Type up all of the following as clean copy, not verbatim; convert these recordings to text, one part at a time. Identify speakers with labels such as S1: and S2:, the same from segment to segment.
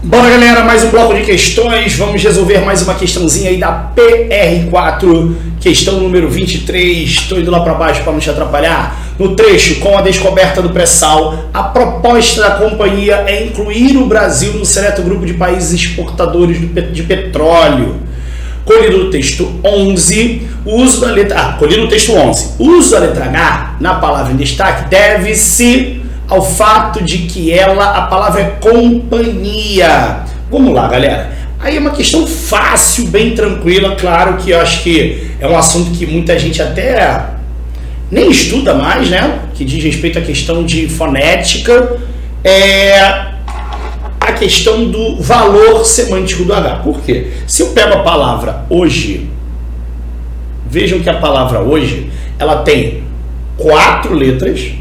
S1: Bora, galera, mais um bloco de questões. Vamos resolver mais uma questãozinha aí da PR4, questão número 23. Estou indo lá para baixo para não te atrapalhar. No trecho, com a descoberta do pré-sal, a proposta da companhia é incluir o Brasil no seleto grupo de países exportadores de petróleo. Colhido no texto 11, o uso da letra colhido no texto 11. O uso da letra H na palavra em destaque deve-se ao fato de que a palavra é companhia. Vamos lá, galera. Aí é uma questão fácil, bem tranquila. Claro que eu acho que é um assunto que muita gente até nem estuda mais, né? Que diz respeito à questão de fonética. A questão do valor semântico do H. Por quê? Se eu pego a palavra hoje, vejam que a palavra hoje, ela tem 4 letras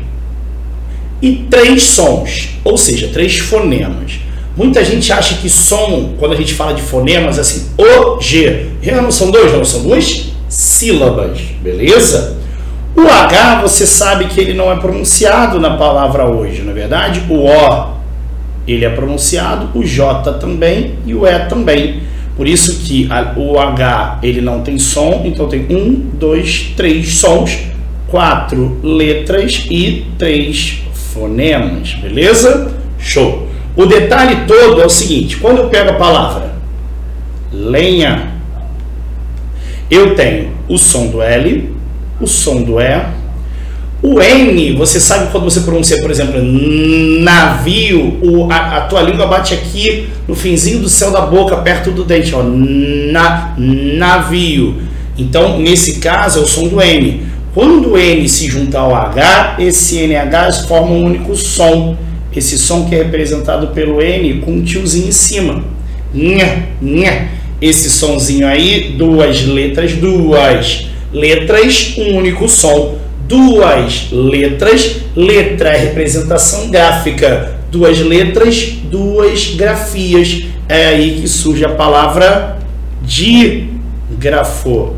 S1: e 3 sons, ou seja, 3 fonemas. Muita gente acha que som, quando a gente fala de fonemas, assim, O, G. Não são 2, não, são 2 sílabas, beleza? O H, você sabe que ele não é pronunciado na palavra hoje, não é verdade? O O, ele é pronunciado, o J também e o E também. Por isso que o H, ele não tem som, então tem 1, 2, 3 sons, 4 letras e 3 fonemas, beleza? Show! O detalhe todo é o seguinte, quando eu pego a palavra lenha, eu tenho o som do L, o som do E, o N, você sabe quando você pronuncia, por exemplo, navio, a tua língua bate aqui no finzinho do céu da boca, perto do dente, ó, navio. Então, nesse caso, é o som do N. Quando o N se junta ao H, esse NH forma um único som. Esse som que é representado pelo N com um tiozinho em cima. Nha, nha. Esse sonzinho aí, 2 letras, um único som. 2 letras, letra é representação gráfica. 2 letras, 2 grafias. É aí que surge a palavra dígrafo.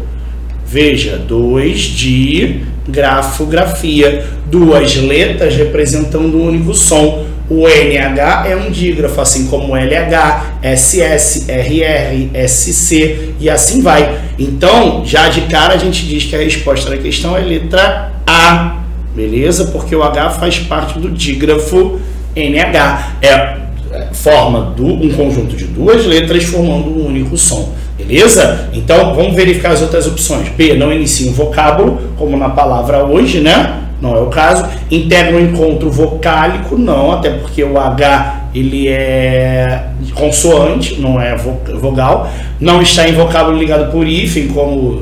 S1: Veja, 2 de grafografia, 2 letras representando um único som. O NH é um dígrafo, assim como o LH, SS, RR, SC e assim vai. Então, já de cara a gente diz que a resposta da questão é letra A, beleza? Porque o H faz parte do dígrafo NH. Forma um conjunto de 2 letras formando um único som. Beleza? Então, vamos verificar as outras opções. B, não inicia um vocábulo, como na palavra hoje, né? Não é o caso. Integra um encontro vocálico, não, até porque o H, ele é consoante, não é vogal. Não está em vocábulo ligado por hífen, como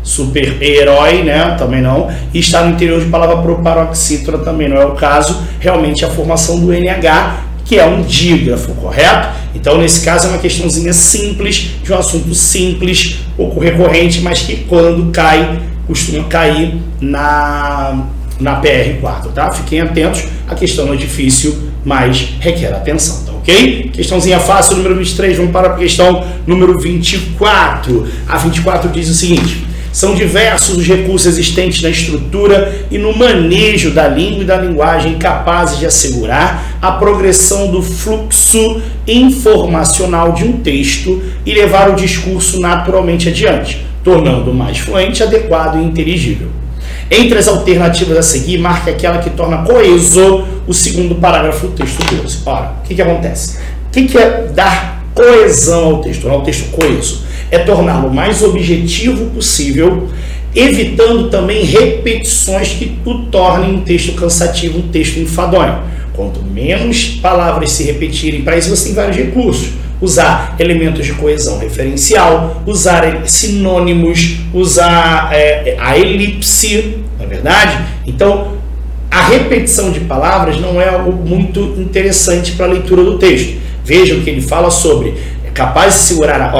S1: super-herói, né? Também não. E está no interior de palavra proparoxítona, também não é o caso. Realmente, a formação do NH, que é um dígrafo, correto? Então, nesse caso, é uma questãozinha simples, de um assunto simples, pouco recorrente, mas que quando cai, costuma cair na PR4, tá? Fiquem atentos, a questão não é difícil, mas requer atenção, tá ok? Questãozinha fácil, número 23, vamos para a questão número 24. A 24 diz o seguinte: são diversos os recursos existentes na estrutura e no manejo da língua e da linguagem capazes de assegurar a progressão do fluxo informacional de um texto e levar o discurso naturalmente adiante, tornando-o mais fluente, adequado e inteligível. Entre as alternativas a seguir, marque aquela que torna coeso o segundo parágrafo do texto 12. Ora, o que acontece? O que é dar coesão ao texto, tornar o texto coeso? É torná-lo mais objetivo possível, evitando também repetições que o tornem um texto cansativo, um texto enfadonho. Quanto menos palavras se repetirem, para isso você tem vários recursos. Usar elementos de coesão referencial, usar sinônimos, usar a elipse, não é verdade? Então, a repetição de palavras não é algo muito interessante para a leitura do texto. Vejam que ele fala sobre capaz de segurar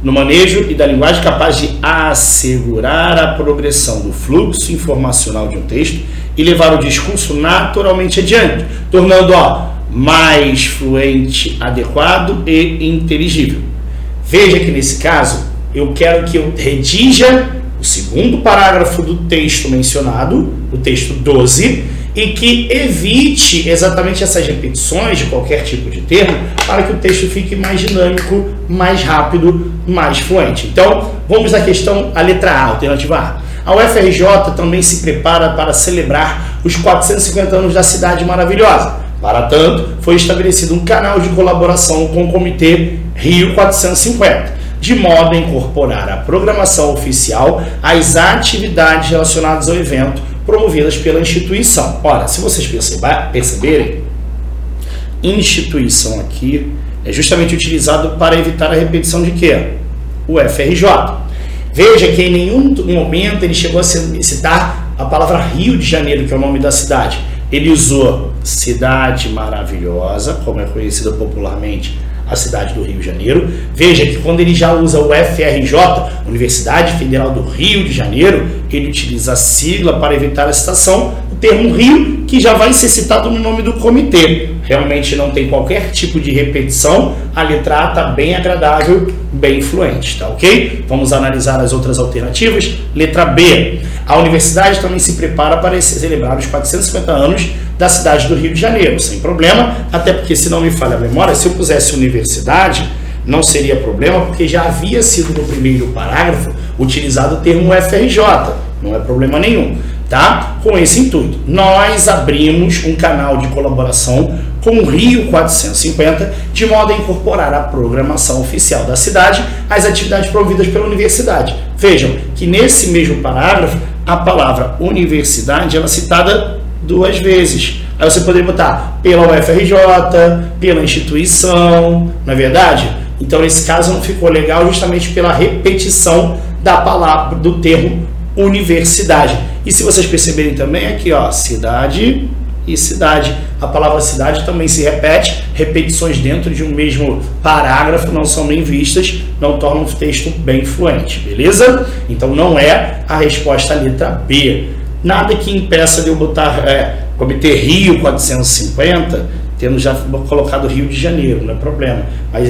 S1: no manejo e da linguagem capaz de assegurar a progressão do fluxo informacional de um texto e levar o discurso naturalmente adiante, tornando mais fluente, adequado e inteligível. Veja que nesse caso eu quero que eu redija o segundo parágrafo do texto mencionado, o texto 12, e que evite exatamente essas repetições de qualquer tipo de termo para que o texto fique mais dinâmico, mais rápido, mais fluente. Então, vamos à questão, a letra A, alternativa A. A UFRJ também se prepara para celebrar os 450 anos da Cidade Maravilhosa. Para tanto, foi estabelecido um canal de colaboração com o Comitê Rio 450, de modo a incorporar a programação oficial às atividades relacionadas ao evento promovidas pela instituição. Ora, se vocês perceberem, instituição aqui é justamente utilizado para evitar a repetição de quê? O UFRJ. Veja que em nenhum momento ele chegou a citar a palavra Rio de Janeiro, que é o nome da cidade. Ele usou Cidade Maravilhosa, como é conhecida popularmente a cidade do Rio de Janeiro. Veja que quando ele já usa o UFRJ, Universidade Federal do Rio de Janeiro, ele utiliza a sigla para evitar a citação, o termo Rio, que já vai ser citado no nome do comitê. Realmente não tem qualquer tipo de repetição, a letra A está bem agradável, bem fluente, tá ok? Vamos analisar as outras alternativas. Letra B. A universidade também se prepara para celebrar os 450 anos da cidade do Rio de Janeiro, sem problema, até porque, se não me falha a memória, se eu pusesse universidade, não seria problema, porque já havia sido no primeiro parágrafo utilizado o termo UFRJ, não é problema nenhum, tá? Com esse intuito, nós abrimos um canal de colaboração com o Rio 450, de modo a incorporar a programação oficial da cidade às atividades promovidas pela universidade. Vejam que nesse mesmo parágrafo, a palavra universidade ela é citada 2 vezes. Aí você poderia botar pela UFRJ, pela instituição, não é verdade? Então, nesse caso, não ficou legal justamente pela repetição da palavra, do termo universidade. E se vocês perceberem também aqui, ó, cidade e cidade. A palavra cidade também se repete, repetições dentro de um mesmo parágrafo não são bem vistas, não tornam o texto bem fluente, beleza? Então, não é a resposta à letra B. Nada que impeça de eu botar Comitê Rio 450, tendo já colocado Rio de Janeiro, não é problema. Mas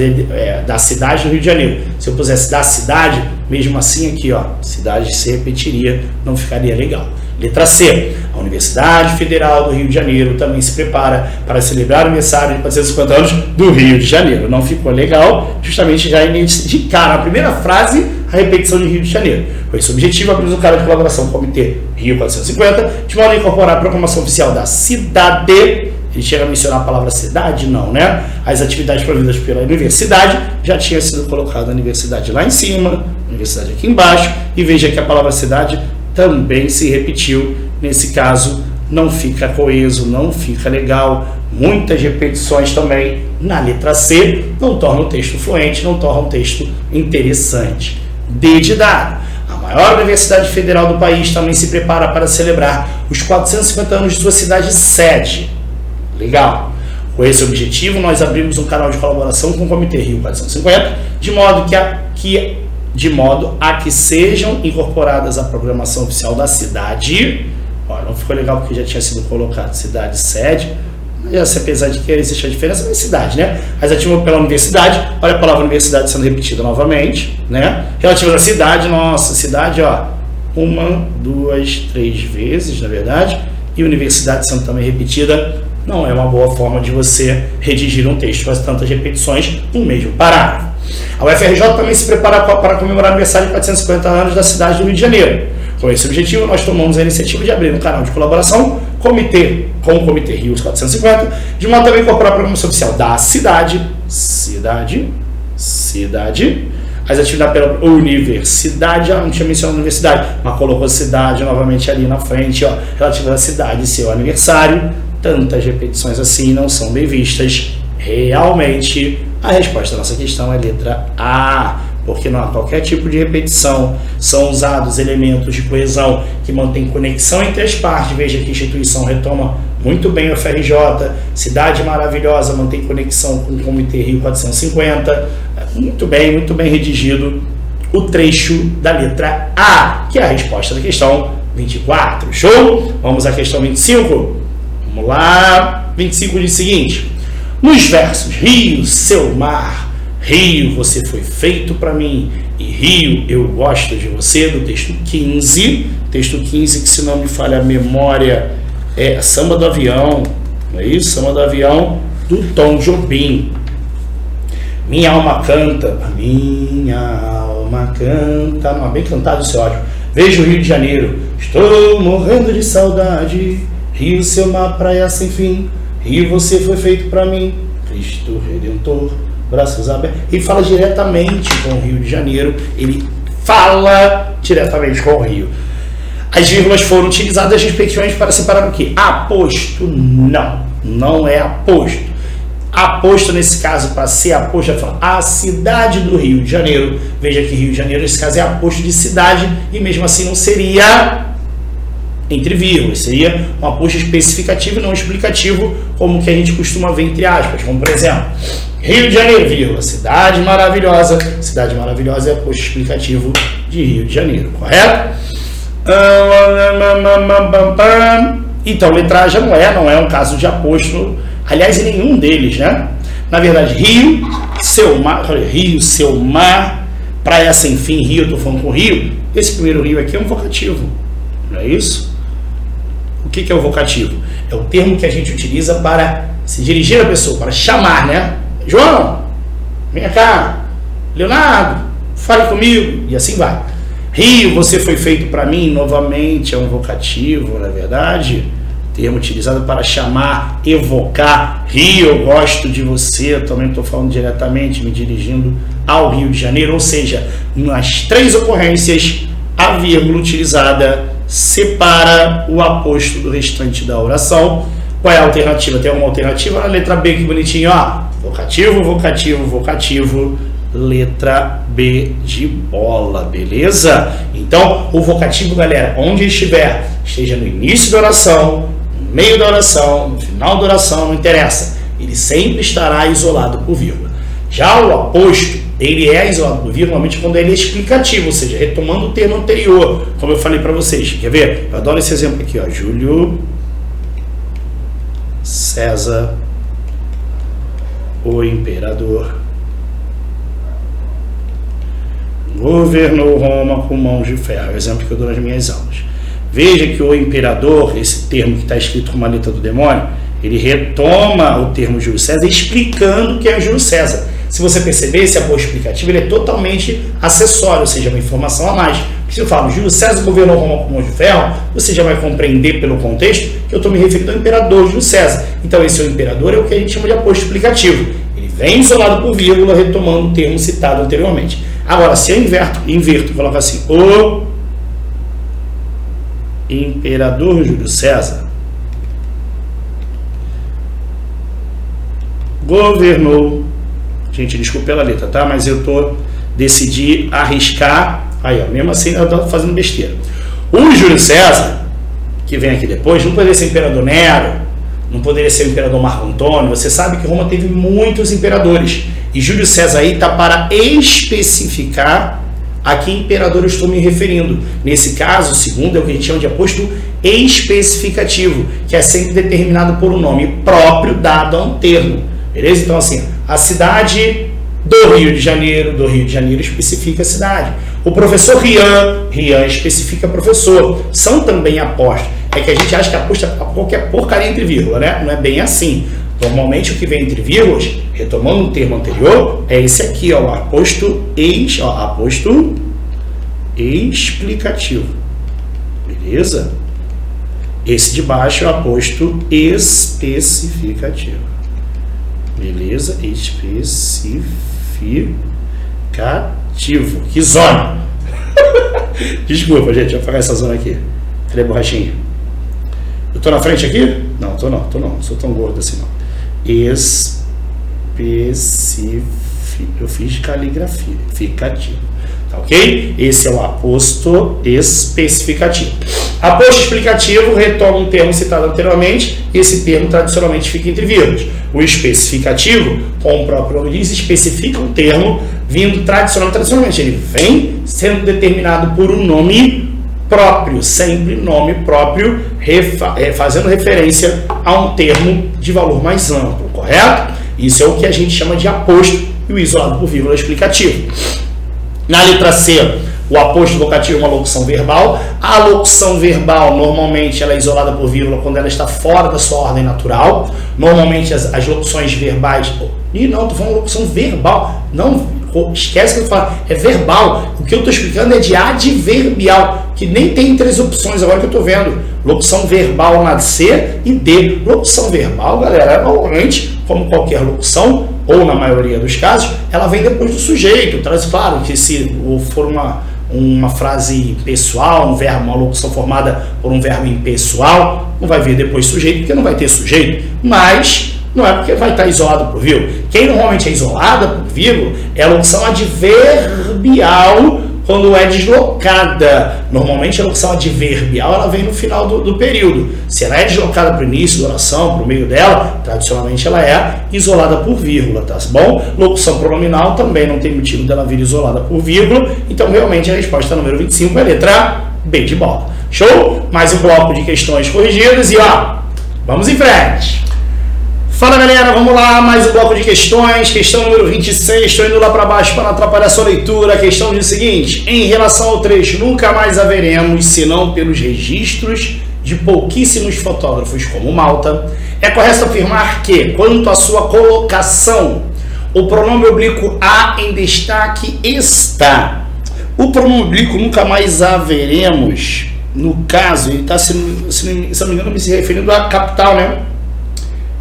S1: da cidade do Rio de Janeiro. Se eu pusesse da cidade, mesmo assim aqui, ó, cidade se repetiria, não ficaria legal. Letra C. A Universidade Federal do Rio de Janeiro também se prepara para celebrar o aniversário de 450 anos do Rio de Janeiro. Não ficou legal, justamente já indicar na primeira frase a repetição de Rio de Janeiro. Com esse objetivo, abrimos um canal de colaboração com o Comitê Rio 450, de modo a incorporar a programação oficial da cidade. Ele chega a mencionar a palavra cidade? Não, né? As atividades promovidas pela universidade, já tinha sido colocada a universidade lá em cima, a universidade aqui embaixo, e veja que a palavra cidade também se repetiu. Nesse caso, não fica coeso, não fica legal. Muitas repetições também na letra C não torna o texto fluente, não torna o texto interessante. D de dado. A maior universidade federal do país também se prepara para celebrar os 450 anos de sua cidade sede. Legal. Com esse objetivo, nós abrimos um canal de colaboração com o Comitê Rio 450, de modo a que sejam incorporadas à programação oficial da cidade. Olha, não ficou legal porque já tinha sido colocado cidade sede, mas apesar de que existe a diferença, mas cidade, né? Mas ativou pela universidade, olha a palavra universidade sendo repetida novamente, né? Relativa à cidade, nossa, cidade, ó, 1, 2, 3 vezes, na verdade, e universidade sendo também repetida, não é uma boa forma de você redigir um texto com tantas repetições no mesmo parágrafo. A UFRJ também se prepara para comemorar o aniversário de 450 anos da cidade do Rio de Janeiro. Com esse objetivo, nós tomamos a iniciativa de abrir um canal de colaboração com o Comitê Rio 450, de modo a também incorporar a programação oficial da cidade, as atividades pela universidade, não tinha mencionado universidade, mas colocou cidade novamente ali na frente, ó, relativa à cidade e seu aniversário. Tantas repetições assim não são bem vistas. Realmente, a resposta da nossa questão é letra A, porque não há qualquer tipo de repetição, são usados elementos de coesão que mantêm conexão entre as partes. Veja que a instituição retoma muito bem o FRJ, Cidade Maravilhosa mantém conexão com o Comitê Rio 450, muito bem redigido o trecho da letra A, que é a resposta da questão 24. Show? Vamos à questão 25? Vamos lá. 25 diz o seguinte: nos versos Rio, seu mar, Rio, você foi feito para mim, e Rio, eu gosto de você, do texto 15, que, se não me falha a memória, É Samba do Avião, não é isso? Samba do Avião do Tom Jobim. Minha alma canta, minha alma canta. Não, bem cantado esse ódio. Vejo o Rio de Janeiro, estou morrendo de saudade. Rio, seu mar, praia sem fim. Rio, você foi feito pra mim. Cristo Redentor, braços abertos. Ele fala diretamente com o Rio de Janeiro. Ele fala diretamente com o Rio. As vírgulas foram utilizadas respectivamente para separar o quê? Aposto? Não, não é aposto. Aposto, nesse caso, para ser aposto, vai falar a cidade do Rio de Janeiro. Veja que Rio de Janeiro, nesse caso, é aposto de cidade, e mesmo assim não seria entre vírgulas, seria um aposto especificativo e não explicativo, como que a gente costuma ver entre aspas, como por exemplo, Rio de Janeiro, vírgula, cidade maravilhosa. Cidade maravilhosa é aposto explicativo de Rio de Janeiro, correto? Então, letra A já não é um caso de aposto. Aliás, em nenhum deles, né? Na verdade, Rio, seu mar, praia sem fim, Rio, eu tô falando com Rio. Esse primeiro Rio aqui é um vocativo, não é isso? O que é o vocativo? É o termo que a gente utiliza para se dirigir à pessoa, para chamar, né? João, vem cá. Leonardo, fale comigo. E assim vai. Rio, você foi feito para mim, novamente é um vocativo, na verdade. Termo utilizado para chamar, evocar. Rio, eu gosto de você. Eu também estou falando diretamente, me dirigindo ao Rio de Janeiro. Ou seja, nas três ocorrências, a vírgula utilizada separa o aposto do restante da oração. Qual é a alternativa? Tem uma alternativa na letra B, que bonitinho, ó. Vocativo, vocativo, vocativo. Letra B de bola, beleza? Então, o vocativo, galera, onde estiver, esteja no início da oração, no meio da oração, no final da oração, não interessa. Ele sempre estará isolado por vírgula. Já o aposto, ele é isolado por vírgula normalmente quando ele é explicativo, ou seja, retomando o termo anterior, como eu falei para vocês. Quer ver? Eu adoro esse exemplo aqui, ó. Júlio César, o imperador, governou Roma com mãos de ferro. É o exemplo que eu dou nas minhas aulas. Veja que o imperador, esse termo que está escrito com uma letra do demônio, ele retoma o termo Júlio César explicando que é Júlio César. Se você perceber, esse aposto explicativo ele é totalmente acessório, ou seja, uma informação a mais. Se eu falo Júlio César governou Roma com mãos de ferro, você já vai compreender pelo contexto que eu estou me referindo ao imperador Júlio César. Então esse é o imperador, é o que a gente chama de aposto explicativo. Ele vem isolado por vírgula, retomando o termo citado anteriormente. Agora, se eu inverto, coloco assim, o imperador Júlio César governou, gente, desculpa pela letra, tá? Mas eu decidi arriscar, aí ó, mesmo assim eu tô fazendo besteira. O Júlio César, que vem aqui depois, não poderia ser imperador Nero, não poderia ser o imperador Marco Antônio. Você sabe que Roma teve muitos imperadores. E Júlio César aí está para especificar a que imperador eu estou me referindo. Nesse caso, o segundo é o que a gente chama de aposto especificativo, que é sempre determinado por um nome próprio dado a um termo. Beleza? Então, assim, a cidade do Rio de Janeiro especifica a cidade. O professor Rian especifica professor. São também apostos. É que a gente acha que aposto é qualquer porcaria entre vírgula, né? Não é bem assim. Normalmente o que vem entre vírgulas, retomando o termo anterior, é esse aqui, ó, o aposto explicativo. Beleza? Esse de baixo é o aposto especificativo. Beleza? Especificativo. Que zona! Desculpa, gente, vou apagar essa zona aqui. Cadê a borrachinha? Eu tô na frente aqui? Não, tô não. Não sou tão gordo assim, não. Eu fiz caligrafia. Ficativo. Tá ok? Esse é o aposto especificativo. Aposto explicativo retoma um termo citado anteriormente, e esse termo tradicionalmente fica entre vírgulas. O especificativo, como o próprio nome diz, especifica um termo vindo tradicionalmente. Ele vem sendo determinado por um nome próprio, sempre nome próprio, fazendo referência a um termo de valor mais amplo, correto? Isso é o que a gente chama de aposto e o isolado por vírgula explicativo. Na letra C, O aposto vocativo é uma locução verbal. A locução verbal, normalmente, ela é isolada por vírgula quando ela está fora da sua ordem natural. Normalmente, as locuções verbais... Ih, não, estou falando locução verbal. Não, esquece que eu falo. É verbal. O que eu estou explicando é de adverbial, que nem tem 3 opções agora que eu estou vendo. Locução verbal na C e D. Locução verbal, galera, normalmente, como qualquer locução, ou na maioria dos casos, ela vem depois do sujeito. Traz, claro, que se for uma frase pessoal, um verbo, uma locução formada por um verbo impessoal, não vai vir depois sujeito, porque não vai ter sujeito, mas não é porque vai estar isolado por vírgula. Quem normalmente é isolada por vírgula é a locução adverbial quando é deslocada. Normalmente a locução adverbial ela vem no final do período. Se ela é deslocada para o início da oração, para o meio dela, tradicionalmente ela é isolada por vírgula, tá bom? Locução pronominal também não tem motivo dela vir isolada por vírgula, então realmente a resposta número 25 é a letra B de bola. Show? Mais um bloco de questões corrigidas e ó, vamos em frente. Fala galera, vamos lá, mais um bloco de questões, questão número 26, estou indo lá para baixo para não atrapalhar a sua leitura. A questão diz o seguinte: em relação ao trecho, nunca mais haveremos, senão pelos registros de pouquíssimos fotógrafos como Malta, é correto afirmar que, quanto à sua colocação, o pronome oblíquo a em destaque está. O pronome oblíquo nunca mais haveremos, no caso, ele está, se não me engano, me se referindo à capital, né?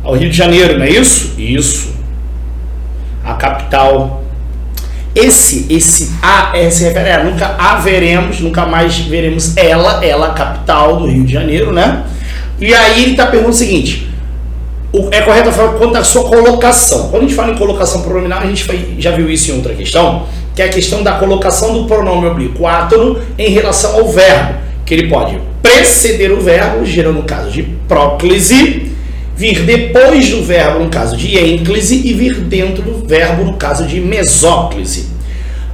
S1: Ao Rio de Janeiro, não é isso? Isso. A capital. Esse A se refere a nunca haveremos, nunca mais veremos ela a capital do Rio de Janeiro, né? E aí ele está perguntando o seguinte: é correto falar quanto à sua colocação. Quando a gente fala em colocação pronominal, a gente já viu isso em outra questão, que é a questão da colocação do pronome oblíquo átono em relação ao verbo, que ele pode preceder o verbo, gerando o caso de próclise, vir depois do verbo no caso de ênclise e vir dentro do verbo no caso de mesóclise.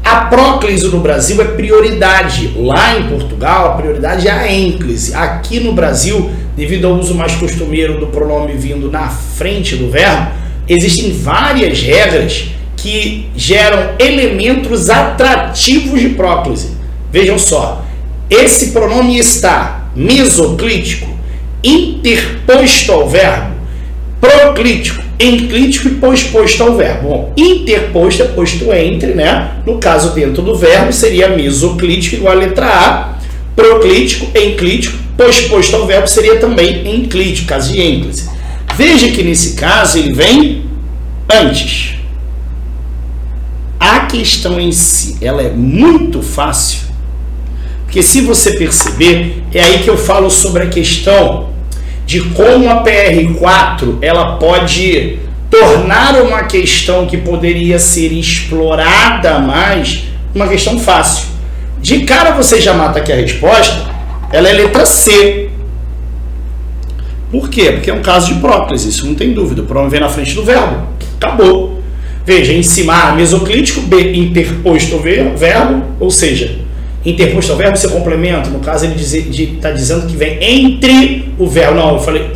S1: A próclise no Brasil é prioridade. Lá em Portugal, a prioridade é a ênclise. Aqui no Brasil, devido ao uso mais costumeiro do pronome vindo na frente do verbo, existem várias regras que geram elementos atrativos de próclise. Vejam só, esse pronome está mesoclítico, interposto ao verbo, proclítico, enclítico e posposto ao verbo. Bom, interposto é posto entre, né? No caso, dentro do verbo, seria mesoclítico igual a letra A, proclítico, enclítico, posposto ao verbo seria também enclítico, caso de ênclise. Veja que nesse caso ele vem antes. A questão em si, ela é muito fácil, porque se você perceber, é aí que eu falo sobre a questão de como a PR4 ela pode tornar uma questão que poderia ser explorada mais, uma questão fácil. De cara você já mata aqui a resposta, ela é letra C. Por quê? Porque é um caso de próclise, isso não tem dúvida. O pronome vem na frente do verbo. Acabou. Veja, em cima A, mesoclítico, B, interposto ao verbo, ou seja, interposto ao verbo, seu complemento, no caso ele está dizendo que vem entre o verbo. Não, eu falei,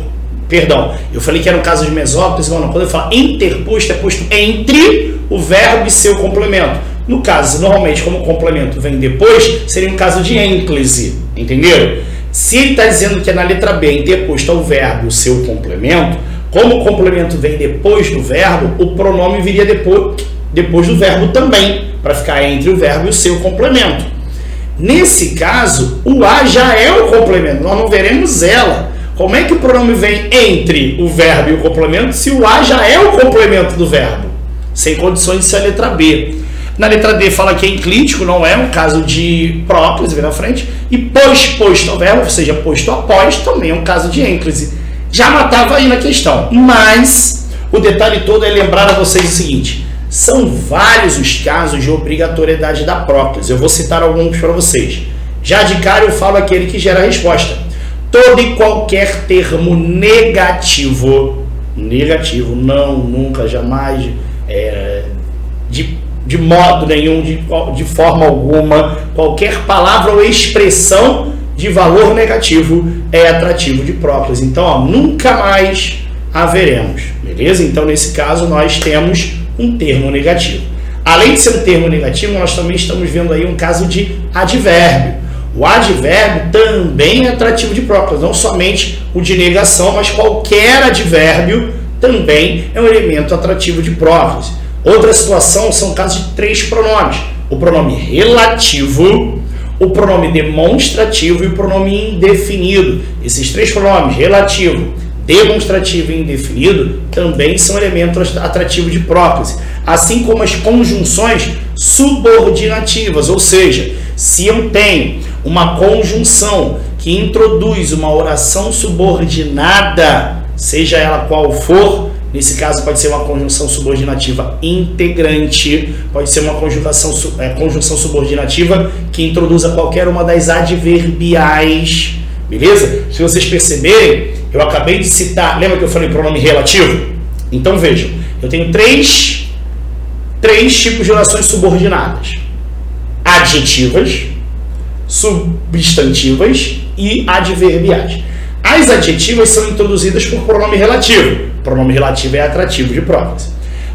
S1: perdão, eu falei que era um caso de mesóclise, não, quando eu falo interposto, é posto entre o verbo e seu complemento. No caso, normalmente, como o complemento vem depois, seria um caso de ênclise, entenderam? Se ele está dizendo que é na letra B, interposto ao verbo e o seu complemento, como o complemento vem depois do verbo, o pronome viria depois do verbo também, para ficar entre o verbo e o seu complemento. Nesse caso, o A já é o complemento, nós não veremos ela. Como é que o pronome vem entre o verbo e o complemento se o A já é o complemento do verbo? Sem condições de ser a letra B. Na letra D fala que é enclítico, não é um caso de próclise, vem na frente. E posposto ao verbo, ou seja, posto após, também é um caso de ênclise. Já matava aí na questão. Mas o detalhe todo é lembrar a vocês o seguinte: são vários os casos de obrigatoriedade da próclise. Eu vou citar alguns para vocês. Já de cara eu falo aquele que gera a resposta. Todo e qualquer termo negativo, não, nunca, jamais, de modo nenhum, de forma alguma, qualquer palavra ou expressão de valor negativo é atrativo de próclise. Então, ó, nunca mais haveremos, beleza? Então, nesse caso, nós temos um termo negativo. Além de ser um termo negativo, nós também estamos vendo aí um caso de advérbio. O advérbio também é atrativo de próclise, não somente o de negação, mas qualquer advérbio também é um elemento atrativo de próclise. Outra situação são casos de 3 pronomes: o pronome relativo, o pronome demonstrativo e o pronome indefinido. Esses 3 pronomes, relativo, demonstrativo e indefinido, também são elementos atrativos de próclise, assim como as conjunções subordinativas, ou seja, se eu tenho uma conjunção que introduz uma oração subordinada, seja ela qual for, nesse caso pode ser uma conjunção subordinativa integrante, pode ser uma conjunção subordinativa que introduza qualquer uma das adverbiais, beleza? Se vocês perceberem, eu acabei de citar, lembra que eu falei pronome relativo? Então vejam, eu tenho três tipos de orações subordinadas: adjetivas, substantivas e adverbiais. As adjetivas são introduzidas por pronome relativo. O pronome relativo é atrativo de próclise.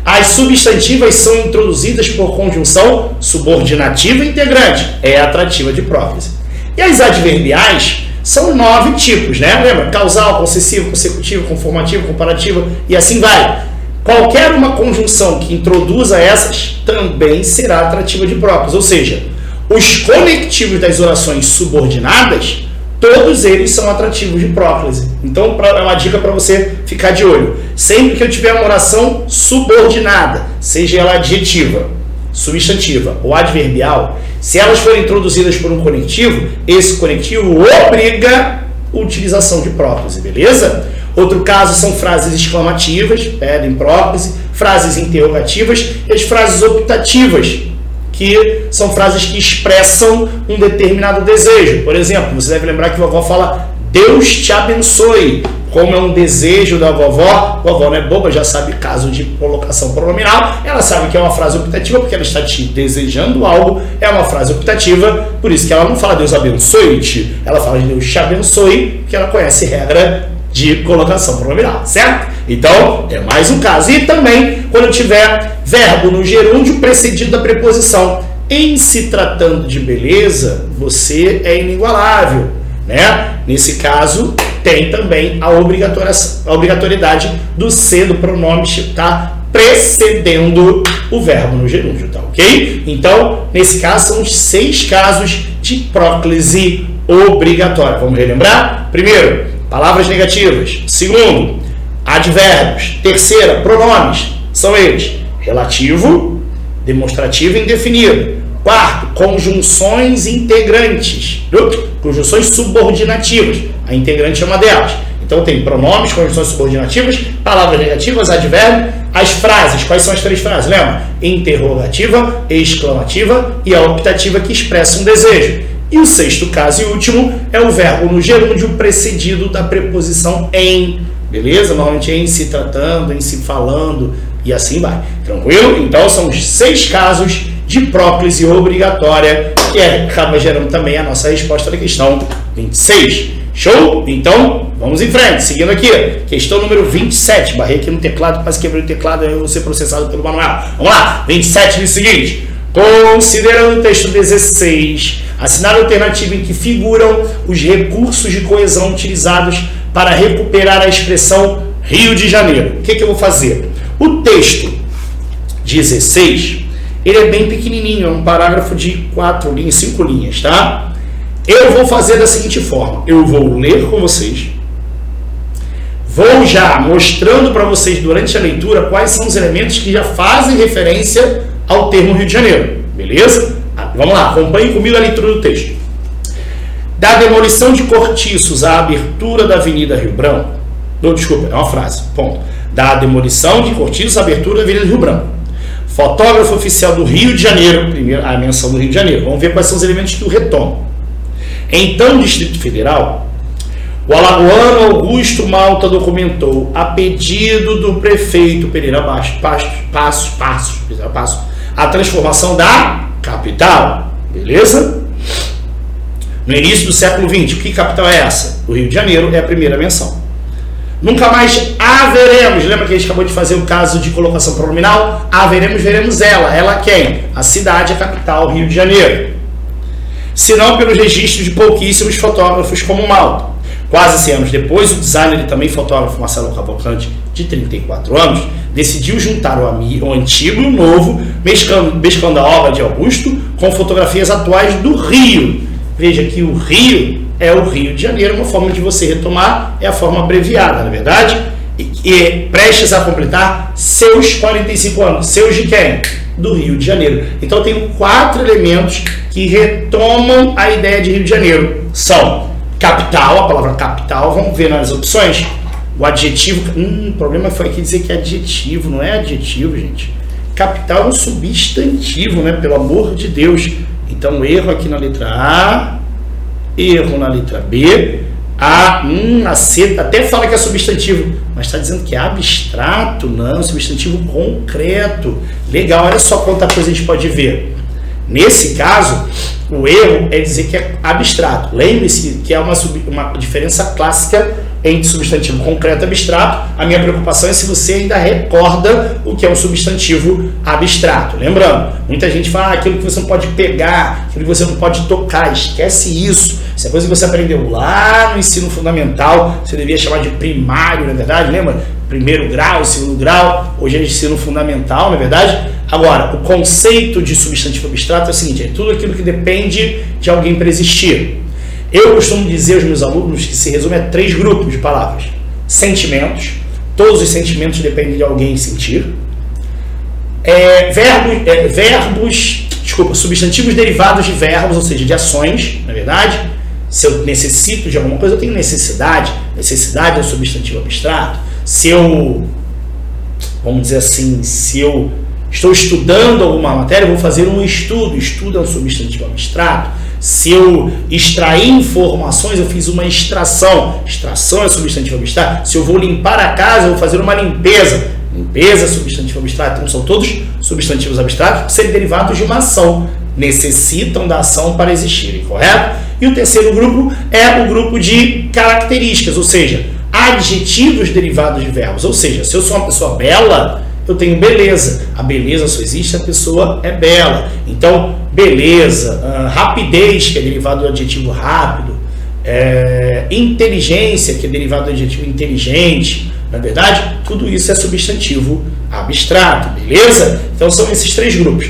S1: As substantivas são introduzidas por conjunção subordinativa integrante, é atrativa de próclise. E as adverbiais são 9 tipos, né? Lembra? Causal, concessivo, consecutivo, conformativo, comparativo e assim vai. Qualquer uma conjunção que introduza essas também será atrativa de próclise, ou seja, os conectivos das orações subordinadas, todos eles são atrativos de próclise. Então, é uma dica para você ficar de olho. Sempre que eu tiver uma oração subordinada, seja ela adjetiva, substantiva ou adverbial, se elas forem introduzidas por um conectivo, esse conectivo obriga a utilização de próclise, beleza? Outro caso são frases exclamativas, pedem próclise, frases interrogativas e as frases optativas, que são frases que expressam um determinado desejo. Por exemplo, você deve lembrar que a vovó fala Deus te abençoe. Como é um desejo da vovó, a vovó não é boba, já sabe caso de colocação pronominal, ela sabe que é uma frase optativa porque ela está te desejando algo, é uma frase optativa, por isso que ela não fala Deus abençoe-te, ela fala Deus te abençoe, porque ela conhece regra de colocação pronominal, certo? Então, é mais um caso. E também, quando tiver verbo no gerúndio precedido da preposição. Em se tratando de beleza, você é inigualável, né? Nesse caso, tem também a obrigatoriedade do ser do pronome estar precedendo o verbo no gerúndio, tá ok? Então, nesse caso, são os 6 casos de próclise obrigatória. Vamos relembrar? Primeiro, palavras negativas. Segundo, advérbios. Terceira, pronomes. São eles: relativo, demonstrativo e indefinido. Quarto, conjunções integrantes. Conjunções subordinativas. A integrante é uma delas. Então tem pronomes, conjunções subordinativas, palavras negativas, advérbio. As frases, quais são as 3 frases? Lembra? Interrogativa, exclamativa e a optativa, que expressa um desejo. E o 6º caso e último é o verbo no gerúndio precedido da preposição em. Beleza? Normalmente em se tratando, em se falando e assim vai. Tranquilo? Então são os 6 casos de próclise obrigatória, que acaba gerando também a nossa resposta da questão 26. Show? Então, vamos em frente. Seguindo aqui, questão número 27. Barrei aqui no teclado, quase quebrei o teclado, eu vou ser processado pelo manual. Vamos lá, 27 diz o seguinte: considerando o texto 16, assinar a alternativa em que figuram os recursos de coesão utilizados para recuperar a expressão Rio de Janeiro. O que eu vou fazer? O texto 16, ele é bem pequenininho, é um parágrafo de 4 linhas, 5 linhas, tá? Eu vou fazer da seguinte forma: eu vou ler com vocês, vou já mostrando para vocês durante a leitura quais são os elementos que já fazem referência ao termo Rio de Janeiro, beleza? Vamos lá, acompanhe comigo a leitura do texto. Da demolição de cortiços à abertura da Avenida Rio Branco, não, desculpa, é uma frase, ponto. Da demolição de cortiços à abertura da Avenida Rio Branco, fotógrafo oficial do Rio de Janeiro, primeiro a menção do Rio de Janeiro, vamos ver quais são os elementos que o retomam. Então, o Distrito Federal, o alagoano Augusto Malta documentou, a pedido do prefeito Pereira Passos, a transformação da capital, beleza? No início do século XX, que capital é essa? O Rio de Janeiro é a primeira menção. Nunca mais haveremos. Lembra que a gente acabou de fazer o caso de colocação pronominal? Haveremos, veremos ela. Ela quem? A cidade, a capital, Rio de Janeiro. Se não pelos registros de pouquíssimos fotógrafos como Malta. Quase 100 anos depois, o designer e também fotógrafo Marcelo Cavalcante, de 34 anos, decidiu juntar o antigo e o novo, mesclando a obra de Augusto com fotografias atuais do Rio. Veja que o Rio é o Rio de Janeiro, uma forma de você retomar, é a forma abreviada, na verdade, e prestes a completar seus 45 anos. Seus de quem? Do Rio de Janeiro. Então eu tenho 4 elementos que retomam a ideia de Rio de Janeiro. São capital, a palavra capital, vamos ver nas opções. O adjetivo, o problema foi aqui dizer que é adjetivo, não é adjetivo, gente. Capital é um substantivo, né? Pelo amor de Deus. Então, erro aqui na letra A, erro na letra B, a C até fala que é substantivo, mas está dizendo que é abstrato, não, substantivo concreto. Legal, olha só quanta coisa a gente pode ver. Nesse caso, o erro é dizer que é abstrato. Lembre-se que é uma diferença clássica entre substantivo concreto e abstrato. A minha preocupação é se você ainda recorda o que é um substantivo abstrato. Lembrando, muita gente fala aquilo que você não pode pegar, aquilo que você não pode tocar. Esquece isso. Isso é coisa que você aprendeu lá no ensino fundamental. Você devia chamar de primário, na verdade. Lembra? Primeiro grau, segundo grau. Hoje é ensino fundamental, na verdade. Agora, o conceito de substantivo abstrato é o seguinte: é tudo aquilo que depende de alguém para existir. Eu costumo dizer aos meus alunos que se resume a 3 grupos de palavras. Sentimentos. Todos os sentimentos dependem de alguém sentir. Substantivos derivados de verbos, ou seja, de ações, na verdade. Se eu necessito de alguma coisa, eu tenho necessidade. Necessidade é um substantivo abstrato. Se eu, vamos dizer assim, se eu estou estudando alguma matéria, eu vou fazer um estudo. Estudo é um substantivo abstrato. Se eu extrair informações, eu fiz uma extração. Extração é substantivo abstrato. Se eu vou limpar a casa, eu vou fazer uma limpeza. Limpeza é substantivo abstrato. Então, são todos substantivos abstratos que serem derivados de uma ação. Necessitam da ação para existirem, correto? E o terceiro grupo é o grupo de características, ou seja, adjetivos derivados de verbos. Ou seja, se eu sou uma pessoa bela, eu tenho beleza. A beleza só existe se a pessoa é bela. Então, beleza, rapidez, que é derivado do adjetivo rápido, inteligência, que é derivado do adjetivo inteligente. Na verdade, tudo isso é substantivo abstrato, beleza? Então, são esses 3 grupos.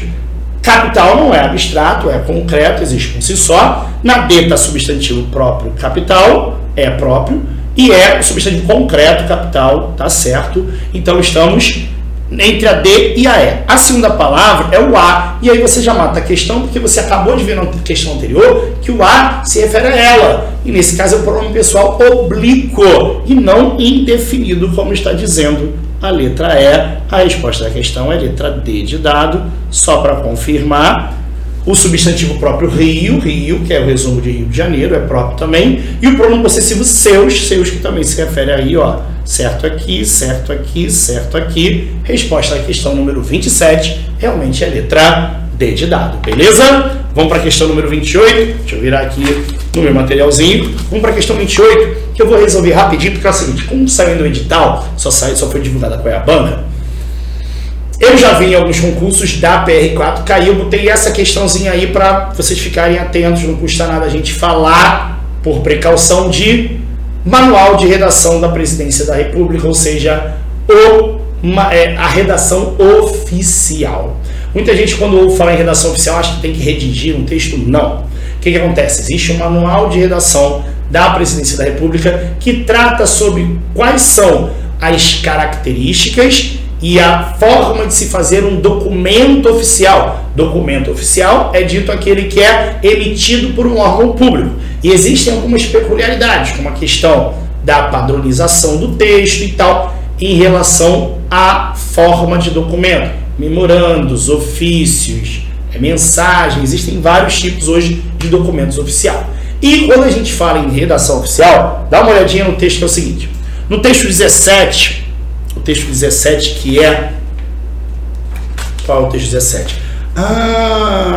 S1: Capital não é abstrato, é concreto, existe por si só. Na D está substantivo próprio, capital, é próprio. E é o substantivo concreto, capital, tá certo? Então, estamos entre a D e a E. A segunda palavra é o A, e aí você já mata a questão, porque você acabou de ver na questão anterior que o A se refere a ela, e nesse caso é o pronome pessoal oblíquo, e não indefinido, como está dizendo a letra E. A resposta da questão é a letra D de dado, só para confirmar. O substantivo próprio Rio, que é o resumo de Rio de Janeiro, é próprio também, e o pronome possessivo seus que também se refere aí, ó, certo aqui, certo aqui, certo aqui. Resposta da questão número 27, realmente é a letra D de dado, beleza? Vamos para a questão número 28, deixa eu virar aqui no meu materialzinho. Vamos para a questão 28, que eu vou resolver rapidinho, porque é o seguinte, como saiu no edital, só foi divulgada qual é a banca. Eu já vi em alguns concursos da PR4, caiu, botei essa questãozinha aí para vocês ficarem atentos, não custa nada a gente falar, por precaução, de manual de redação da Presidência da República, ou seja, a redação oficial. Muita gente, quando fala em redação oficial, acha que tem que redigir um texto. Não. O que acontece? Existe um manual de redação da Presidência da República que trata sobre quais são as características e a forma de se fazer um documento oficial. Documento oficial é dito aquele que é emitido por um órgão público. E existem algumas peculiaridades, como a questão da padronização do texto e tal, em relação à forma de documento. Memorandos, ofícios, mensagens, existem vários tipos hoje de documentos oficiais. E quando a gente fala em redação oficial, dá uma olhadinha no texto que é o seguinte. No texto 17... O texto 17 que é... Qual é o texto 17?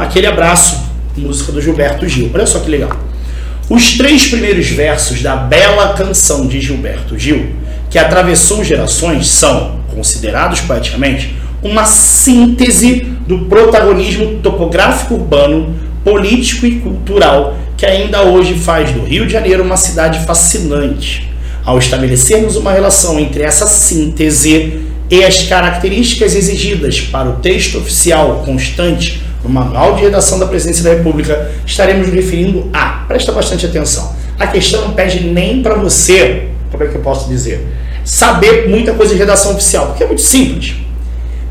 S1: Aquele abraço, música do Gilberto Gil. Olha só que legal. Os 3 primeiros versos da bela canção de Gilberto Gil, que atravessou gerações são considerados poeticamente uma síntese do protagonismo topográfico urbano, político e cultural que ainda hoje faz do Rio de Janeiro uma cidade fascinante. Ao estabelecermos uma relação entre essa síntese e as características exigidas para o texto oficial constante no Manual de Redação da Presidência da República, estaremos nos referindo a, presta bastante atenção, a questão não pede nem para você, como é que eu posso dizer, saber muita coisa de redação oficial, porque é muito simples.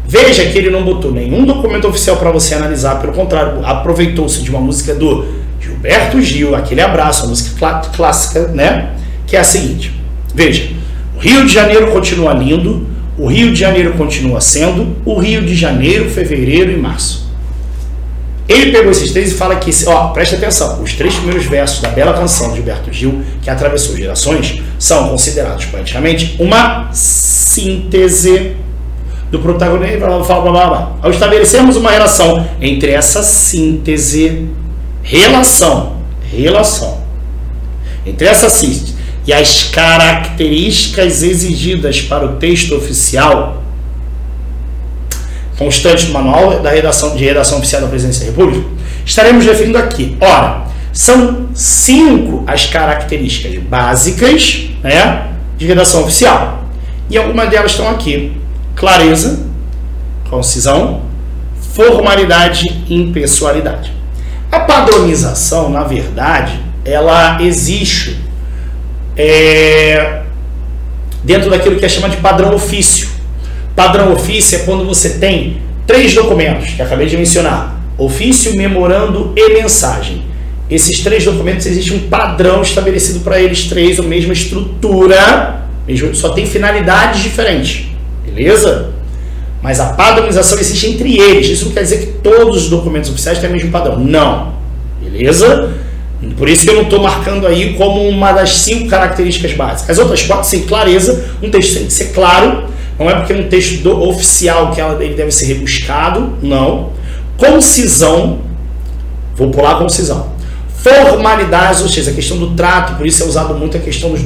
S1: Veja que ele não botou nenhum documento oficial para você analisar, pelo contrário, aproveitou-se de uma música do Gilberto Gil, Aquele Abraço, a música clássica, né? Que é a seguinte, veja, o Rio de Janeiro continua lindo, o Rio de Janeiro continua sendo o Rio de Janeiro, fevereiro e março. Ele pegou esses três e fala que, ó, presta atenção, os 3 primeiros versos da bela canção de Gilberto Gil, que atravessou gerações, são considerados poeticamente uma síntese do protagonismo, blá, blá, blá, blá. Ao estabelecermos uma relação entre essa síntese, entre essa síntese e as características exigidas para o texto oficial constante do Manual de Redação Oficial da Presidência da República, estaremos referindo aqui. Ora, são 5 as características básicas, né, de redação oficial. E algumas delas estão aqui. Clareza, concisão, formalidade e impessoalidade. A padronização, na verdade, ela existe dentro daquilo que é chamado de padrão ofício. Padrão ofício é quando você tem 3 documentos, que acabei de mencionar: ofício, memorando e mensagem. Esses 3 documentos, existe um padrão estabelecido para eles 3, a mesma estrutura, só tem finalidades diferentes, beleza? Mas a padronização existe entre eles. Isso não quer dizer que todos os documentos oficiais têm o mesmo padrão, não, beleza? Por isso que eu não estou marcando aí como uma das 5 características básicas. As outras 4, sim, clareza, um texto tem que ser claro. Não é porque é um texto oficial que ele deve ser rebuscado, não. Concisão, vou pular a concisão. Formalidade, ou seja, a questão do trato, por isso é usado muito a questão dos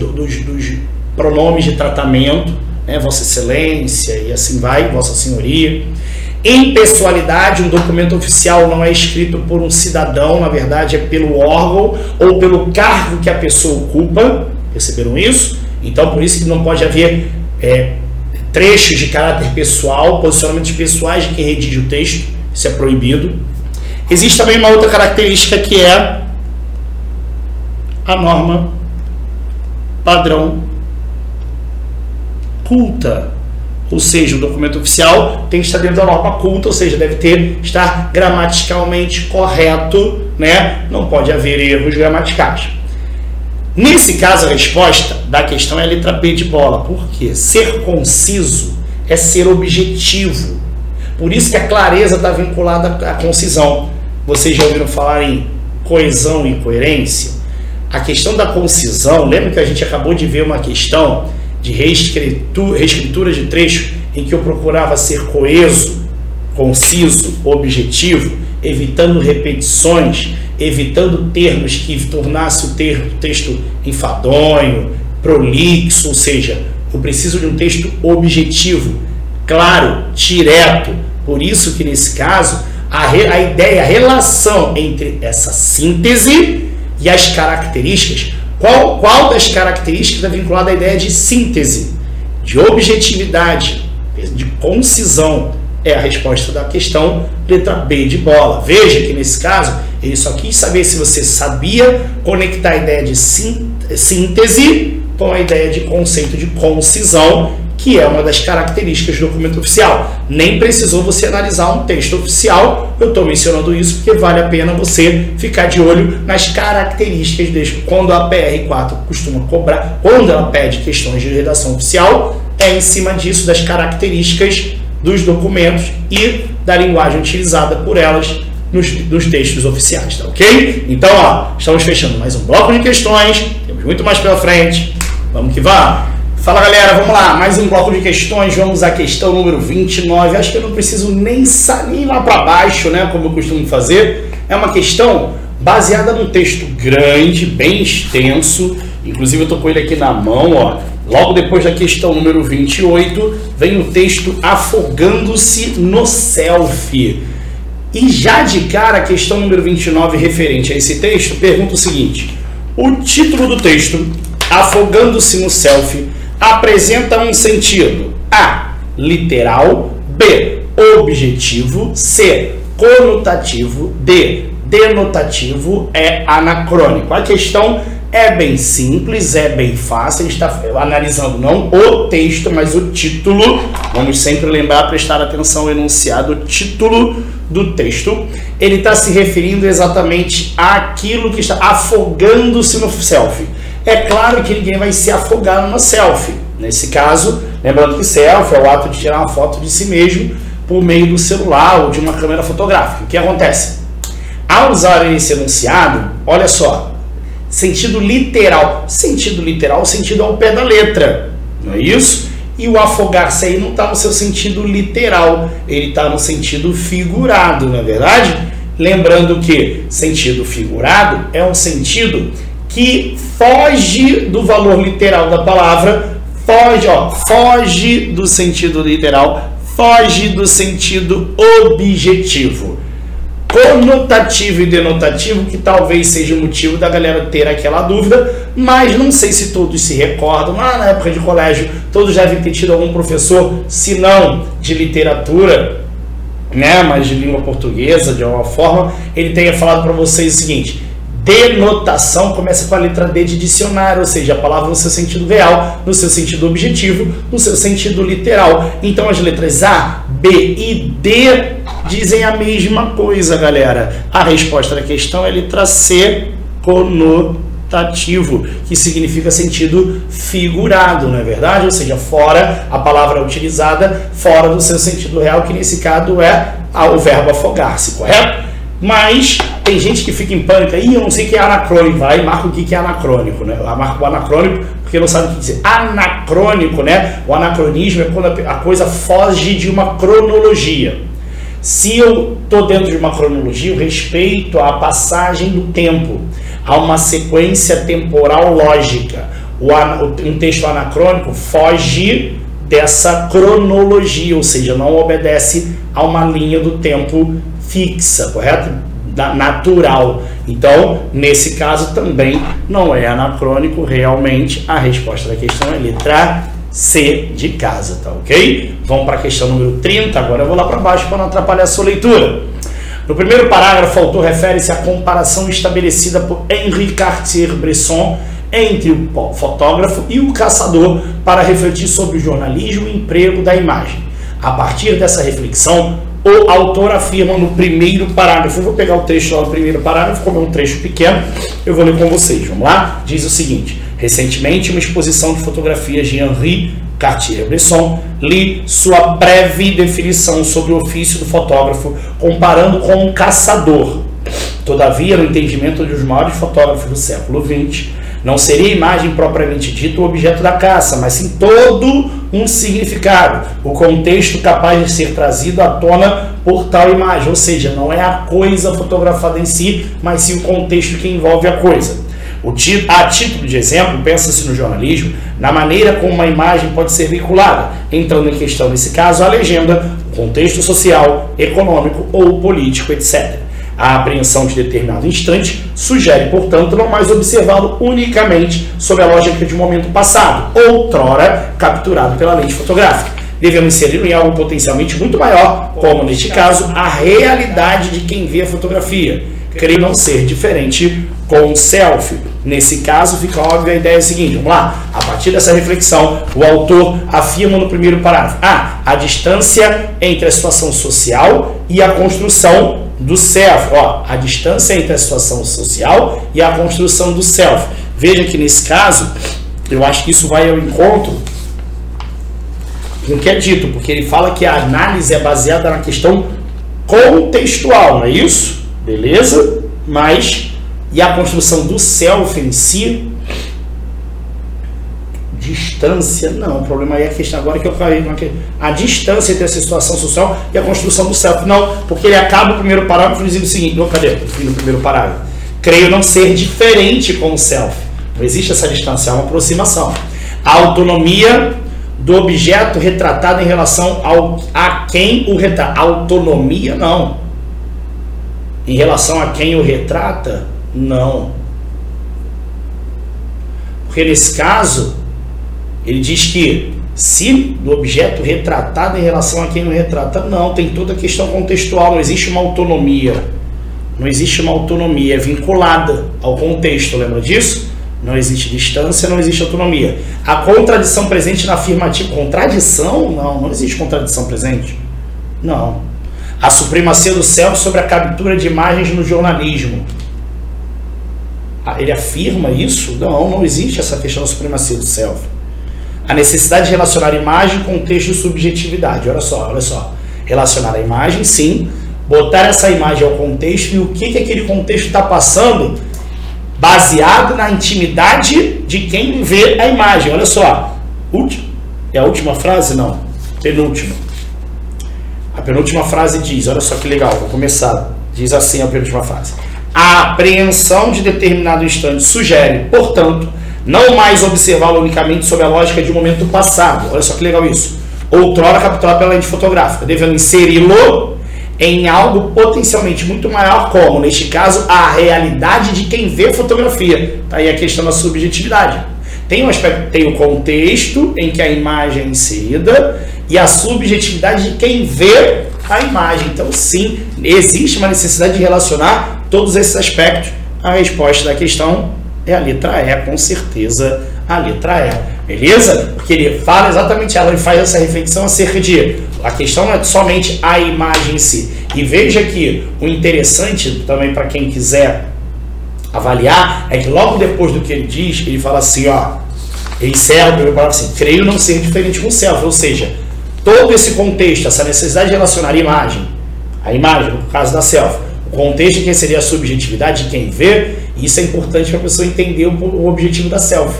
S1: pronomes de tratamento, né, Vossa Excelência e assim vai, Vossa Senhoria. Impessoalidade, um documento oficial não é escrito por um cidadão, na verdade é pelo órgão ou pelo cargo que a pessoa ocupa, perceberam isso? Então por isso que não pode haver trechos de caráter pessoal, posicionamentos pessoais de quem redige o texto, isso é proibido. Existe também uma outra característica que é a norma padrão culta, ou seja, o documento oficial tem que estar dentro da norma culta, ou seja, deve estar gramaticalmente correto, né? Não pode haver erros gramaticais. Nesse caso, a resposta da questão é a letra B de bola. Por quê? Ser conciso é ser objetivo. Por isso que a clareza está vinculada à concisão. Vocês já ouviram falar em coesão e coerência? A questão da concisão, lembra que a gente acabou de ver uma questão de reescritura de trecho em que eu procurava ser coeso, conciso, objetivo, evitando repetições, evitando termos que tornassem o texto enfadonho, prolixo, ou seja, eu preciso de um texto objetivo, claro, direto. Por isso que nesse caso a ideia, a relação entre essa síntese e as características, qual das características está vinculada à ideia de síntese, de objetividade, de concisão, é a resposta da questão letra B de bola. Veja que nesse caso ele só quis saber se você sabia conectar a ideia de síntese com a ideia de conceito de concisão, que é uma das características do documento oficial. Nem precisou você analisar um texto oficial, eu estou mencionando isso porque vale a pena você ficar de olho nas características dele. Quando a PR4 costuma cobrar, quando ela pede questões de redação oficial, é em cima disso, das características dos documentos e da linguagem utilizada por elas nos textos oficiais, tá ok? Então, ó, estamos fechando mais um bloco de questões, temos muito mais pela frente, vamos que vá. Fala galera, vamos lá, mais um bloco de questões, vamos à questão número 29, acho que eu não preciso nem sair lá para baixo, né, como eu costumo fazer, é uma questão baseada num texto grande, bem extenso, inclusive eu tô com ele aqui na mão, ó, Logo depois da questão número 28, vem o texto afogando-se no selfie. E já de cara, a questão número 29, referente a esse texto, pergunta o seguinte: o título do texto, afogando-se no selfie, apresenta um sentido A, literal, B, objetivo, C, conotativo, D, denotativo, E, anacrônico. A questão é bem simples, é bem fácil. A gente está analisando não o texto, mas o título. Vamos sempre lembrar, prestar atenção ao enunciado, o título do texto. Ele está se referindo exatamente àquilo que está afogando-se no selfie. É claro que ninguém vai se afogar numa selfie. Nesse caso, lembrando que selfie é o ato de tirar uma foto de si mesmo por meio do celular ou de uma câmera fotográfica. O que acontece? Ao usar esse enunciado, olha só, sentido literal. Sentido literal, sentido ao pé da letra, não é isso? E o afogar-se aí não está no seu sentido literal, ele está no sentido figurado, não é verdade? Lembrando que sentido figurado é um sentido que foge do valor literal da palavra, foge do sentido literal, foge do sentido objetivo. Conotativo e denotativo, que talvez seja o motivo da galera ter aquela dúvida, mas não sei se todos se recordam. Lá na época de colégio, todos devem ter tido algum professor, se não de literatura, né, mas de língua portuguesa, de alguma forma, ele tenha falado para vocês o seguinte: denotação começa com a letra D de dicionário, ou seja, a palavra no seu sentido real, no seu sentido objetivo, no seu sentido literal. Então as letras A, B e D dizem a mesma coisa, galera. A resposta da questão é a letra C, conotativo, que significa sentido figurado, não é verdade? Ou seja, fora a palavra utilizada, fora do seu sentido real, que nesse caso é o verbo afogar-se, correto? Mas tem gente que fica em pânico, eu não sei o que é anacrônico, vai, marca o que é anacrônico, né? Marca o anacrônico porque não sabe o que dizer. Anacrônico, né? O anacronismo é quando a coisa foge de uma cronologia. Se eu estou dentro de uma cronologia, eu respeito a passagem do tempo, a uma sequência temporal lógica. Um texto anacrônico foge dessa cronologia, ou seja, não obedece a uma linha do tempo fixa, correto? Natural. Então, nesse caso também não é anacrônico, realmente a resposta da questão é letra C de casa, tá ok? Vamos para a questão número 30, agora eu vou lá para baixo para não atrapalhar a sua leitura. No primeiro parágrafo, o autor refere-se à comparação estabelecida por Henri Cartier-Bresson entre o fotógrafo e o caçador para refletir sobre o jornalismo e emprego da imagem. A partir dessa reflexão, o autor afirma no primeiro parágrafo, eu vou pegar o trecho lá no primeiro parágrafo, como é um trecho pequeno, eu vou ler com vocês, vamos lá? Diz o seguinte: recentemente, uma exposição de fotografias de Henri Cartier-Bresson, li sua breve definição sobre o ofício do fotógrafo, comparando com um caçador. Todavia, no entendimento dos maiores fotógrafos do século XX, não seria a imagem propriamente dita o objeto da caça, mas sim todo um significado, o contexto capaz de ser trazido à tona por tal imagem, ou seja, não é a coisa fotografada em si, mas sim o contexto que envolve a coisa. A título de exemplo, pensa-se no jornalismo, na maneira como uma imagem pode ser veiculada, entrando em questão, nesse caso, a legenda, o contexto social, econômico ou político, etc. A apreensão de determinado instante sugere, portanto, não mais observá-lo unicamente sob a lógica de um momento passado, outrora capturado pela lente fotográfica, devendo inserir em algo potencialmente muito maior, como, neste caso, a realidade de quem vê a fotografia. Creio não ser diferente com o selfie. Nesse caso, fica óbvia a ideia seguinte, vamos lá. A partir dessa reflexão, o autor afirma no primeiro parágrafo: a distância entre a situação social e a construção do self. A distância entre a situação social e a construção do self. Veja que nesse caso, eu acho que isso vai ao encontro do que é dito, porque ele fala que a análise é baseada na questão contextual, não é isso? Beleza? Mas, e a construção do self em si, distância, não, o problema aí é a questão agora que eu caí, a distância entre essa situação social e a construção do self, não, porque ele acaba o primeiro parágrafo dizendo o seguinte, não, cadê? O fim do primeiro parágrafo. Creio não ser diferente com o self, não existe essa distância, é uma aproximação. A autonomia do objeto retratado em relação a quem o retrata. Autonomia, não. Em relação a quem o retrata, não. Porque nesse caso, ele diz que se do objeto retratado em relação a quem o retrata, não. Tem toda a questão contextual, não existe uma autonomia. Não existe uma autonomia, é vinculada ao contexto, lembra disso? Não existe distância, não existe autonomia. A contradição presente na afirmativa. Contradição? Não existe contradição presente. Não. A supremacia do self sobre a captura de imagens no jornalismo. Ele afirma isso? Não existe essa questão da supremacia do self. A necessidade de relacionar imagem, contexto e subjetividade. Olha só. Relacionar a imagem, sim. Botar essa imagem ao contexto e o que aquele contexto está passando, baseado na intimidade de quem vê a imagem. Olha só. É a última frase? Não. Penúltima. A penúltima frase diz, olha só que legal, vou começar. Diz assim a penúltima frase. A apreensão de determinado instante sugere, portanto, não mais observá-lo unicamente sob a lógica de um momento passado. Olha só que legal isso. Outrora capturado pela lente fotográfica, devendo inseri-lo em algo potencialmente muito maior, como, neste caso, a realidade de quem vê fotografia. Tá aí a questão da subjetividade. Tem um aspecto, tem o contexto em que a imagem é inserida e a subjetividade de quem vê a imagem. Então, sim, existe uma necessidade de relacionar todos esses aspectos. A resposta da questão é a letra E, com certeza, a letra E. Beleza? Porque ele fala exatamente, ela faz essa reflexão acerca de a questão não é somente a imagem em si. E veja que o interessante também para quem quiser avaliar é que logo depois do que ele diz, ele fala assim, ó, ele encerra o primeiro parágrafo assim, creio não ser diferente com o self, ou seja, todo esse contexto, essa necessidade de relacionar a imagem, no caso da self, o contexto que seria a subjetividade de quem vê, isso é importante para a pessoa entender o objetivo da self.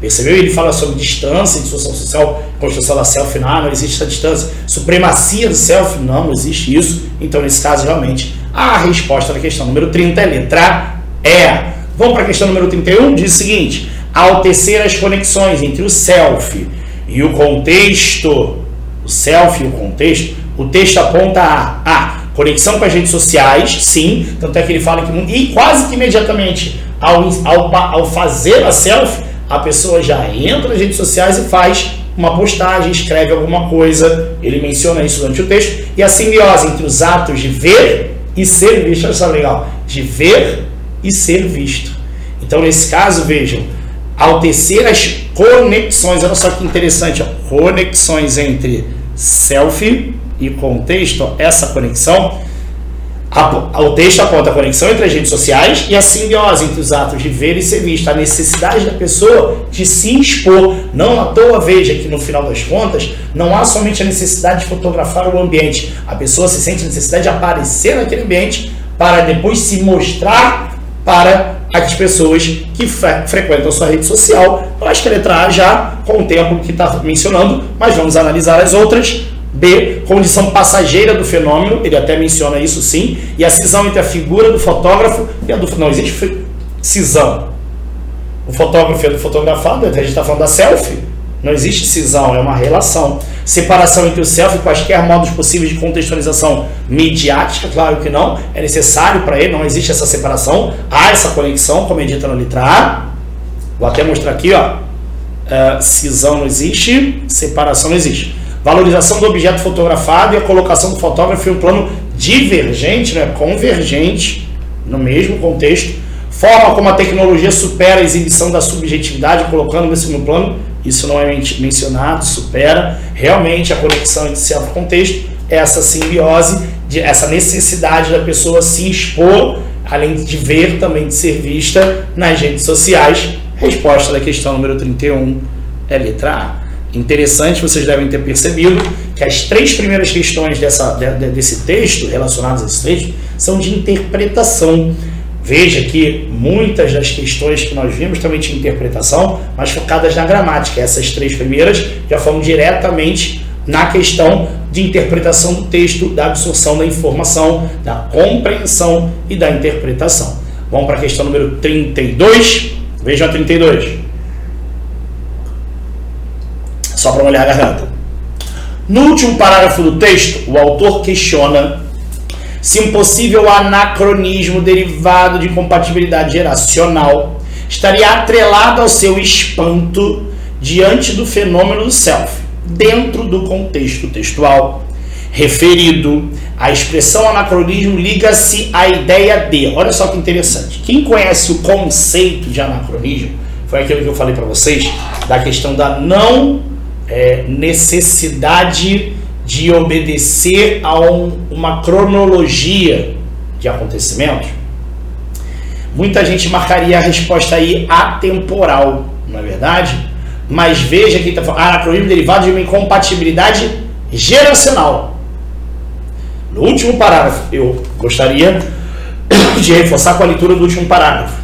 S1: Percebeu? Ele fala sobre distância, dissolução social, construção da self, não existe essa distância. Supremacia do self, não existe isso. Então, nesse caso, realmente, a resposta da questão número 30 é letra E. Vamos para a questão número 31, diz o seguinte, ao tecer as conexões entre o self e o contexto, o texto aponta a conexão com as redes sociais, sim, tanto é que ele fala que, e quase que imediatamente, ao fazer a selfie, a pessoa já entra nas redes sociais e faz uma postagem, escreve alguma coisa, ele menciona isso durante o texto, e a simbiose entre os atos de ver e ser visto, olha só legal, de ver e ser visto. Então, nesse caso, vejam, ao tecer as conexões, olha só que interessante, ó, conexões entre selfie e contexto, ó, essa conexão, o texto aponta a conexão entre as redes sociais e a simbiose entre os atos de ver e ser visto, a necessidade da pessoa de se expor. Não à toa, veja que no final das contas, não há somente a necessidade de fotografar o ambiente, a pessoa se sente a necessidade de aparecer naquele ambiente para depois se mostrar para as pessoas que frequentam sua rede social. Eu acho que a letra A já contempla o que está mencionando, mas vamos analisar as outras. B, condição passageira do fenômeno, ele até menciona isso sim, e a cisão entre a figura do fotógrafo e a do... Não existe cisão. O fotógrafo é do fotografado, a gente está falando da selfie, não existe cisão, é uma relação. Separação entre o selfie e quaisquer modos possíveis de contextualização midiática, claro que não, é necessário para ele, não existe essa separação, há essa conexão, como é dita na letra A. Vou até mostrar aqui, ó, cisão não existe, separação não existe. Valorização do objeto fotografado e a colocação do fotógrafo em um plano divergente, né, convergente, no mesmo contexto. Forma como a tecnologia supera a exibição da subjetividade, colocando no segundo plano, isso não é mencionado, supera. Realmente a conexão entre self e contexto, essa simbiose, essa necessidade da pessoa se expor, além de ver, também de ser vista nas redes sociais. Resposta da questão número 31 é letra A. Interessante, vocês devem ter percebido que as três primeiras questões desse texto, relacionadas a esse texto, são de interpretação. Veja que muitas das questões que nós vimos também tinham interpretação, mas focadas na gramática. Essas três primeiras já foram diretamente na questão de interpretação do texto, da absorção da informação, da compreensão e da interpretação. Vamos para a questão número 32. Vejam a 32. Só para molhar a garganta. No último parágrafo do texto, o autor questiona se um possível anacronismo derivado de incompatibilidade geracional estaria atrelado ao seu espanto diante do fenômeno do self, dentro do contexto textual referido. A expressão anacronismo liga-se à ideia de, olha só que interessante, quem conhece o conceito de anacronismo, foi aquilo que eu falei para vocês, da questão da não necessidade de obedecer a uma cronologia de acontecimentos. Muita gente marcaria a resposta aí atemporal, não é verdade? Mas veja que está falando anacronismo derivado de uma incompatibilidade geracional. No último parágrafo, eu gostaria de reforçar com a leitura do último parágrafo.